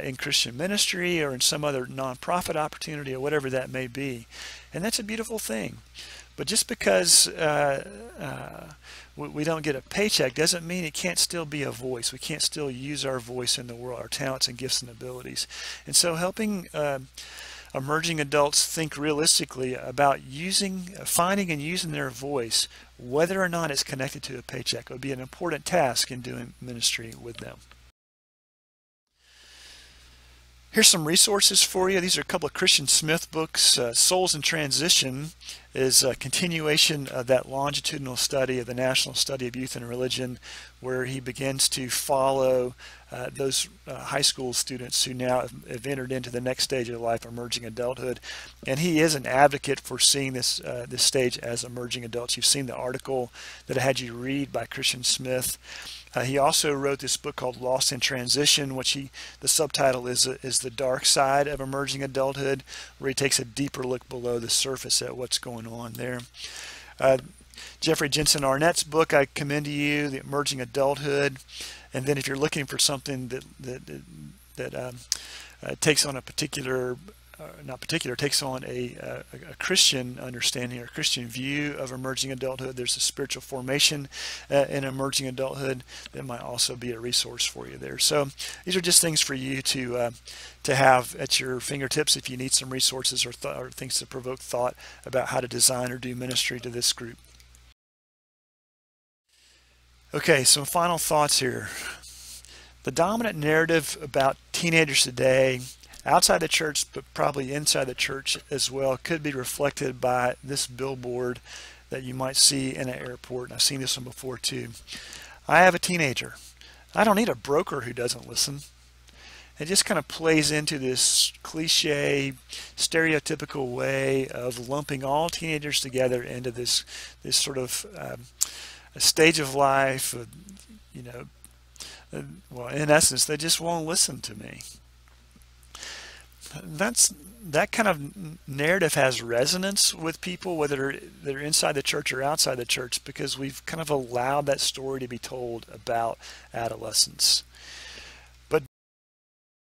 in Christian ministry or in some other nonprofit opportunity or whatever that may be. And that's a beautiful thing. But just because we don't get a paycheck doesn't mean it can't still be a voice. We can't still use our voice in the world, our talents and gifts and abilities. And so helping emerging adults think realistically about finding and using their voice, whether or not it's connected to a paycheck, would be an important task in doing ministry with them. Here's some resources for you. These are a couple of Christian Smith books. Souls in Transition is a continuation of that longitudinal study of the National Study of Youth and Religion, where he begins to follow those high school students who now have entered into the next stage of life, emerging adulthood. And he is an advocate for seeing this stage as emerging adults. You've seen the article that I had you read by Christian Smith. He also wrote this book called Lost in Transition, which the subtitle is The Dark Side of Emerging Adulthood, where he takes a deeper look below the surface at what's going on there. Jeffrey Jensen Arnett's book I commend to you, The Emerging Adulthood. And then if you're looking for something that takes on a particular takes on a Christian understanding or Christian view of emerging adulthood, there's a spiritual formation in emerging adulthood that might also be a resource for you there. So these are just things for you to have at your fingertips if you need some resources or things to provoke thought about how to design or do ministry to this group. Okay, some final thoughts here. The dominant narrative about teenagers today, outside the church, but probably inside the church as well, could be reflected by this billboard that you might see in an airport. And I've seen this one before too. I have a teenager. I don't need a broker who doesn't listen. It just kind of plays into this cliche, stereotypical way of lumping all teenagers together into this sort of a stage of life. Well, in essence, they just won't listen to me. That kind of narrative has resonance with people, whether they're inside the church or outside the church, because we've kind of allowed that story to be told about adolescence. But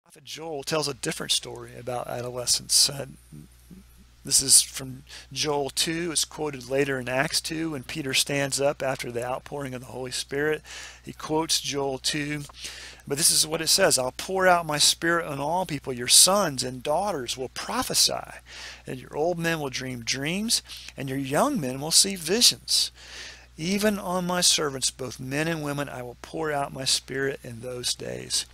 Prophet Joel tells a different story about adolescence. This is from Joel 2. It's quoted later in Acts 2 when Peter stands up after the outpouring of the Holy Spirit. He quotes Joel 2. But this is what it says: I'll pour out my spirit on all people. Your sons and daughters will prophesy, and your old men will dream dreams, and your young men will see visions. Even on my servants, both men and women, I will pour out my spirit in those days.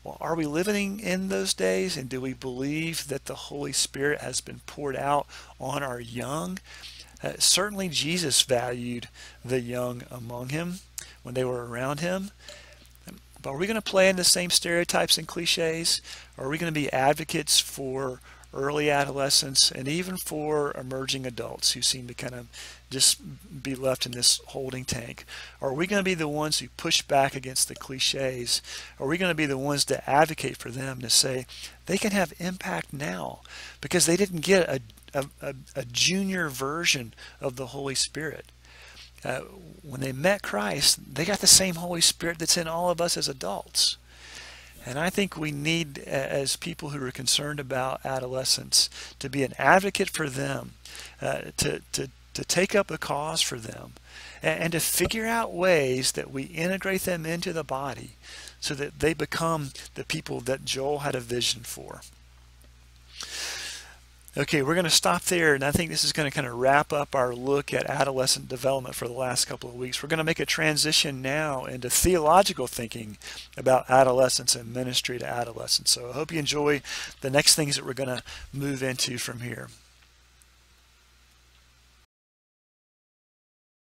Well, are we living in those days? And do we believe that the Holy Spirit has been poured out on our young? Certainly Jesus valued the young among him when they were around him. But are we going to play in the same stereotypes and cliches? Are we going to be advocates for early adolescents and even for emerging adults who seem to kind of just be left in this holding tank? Are we going to be the ones who push back against the cliches? Are we going to be the ones to advocate for them to say they can have impact now because they didn't get a junior version of the Holy Spirit? When they met Christ, they got the same Holy Spirit that's in all of us as adults. And I think we need, as people who are concerned about adolescents, to be an advocate for them, to take up the cause for them, and to figure out ways that we integrate them into the body so that they become the people that Joel had a vision for. Okay, we're going to stop there, and I think this is going to kind of wrap up our look at adolescent development for the last couple of weeks. We're going to make a transition now into theological thinking about adolescence and ministry to adolescents. So I hope you enjoy the next things that we're going to move into from here.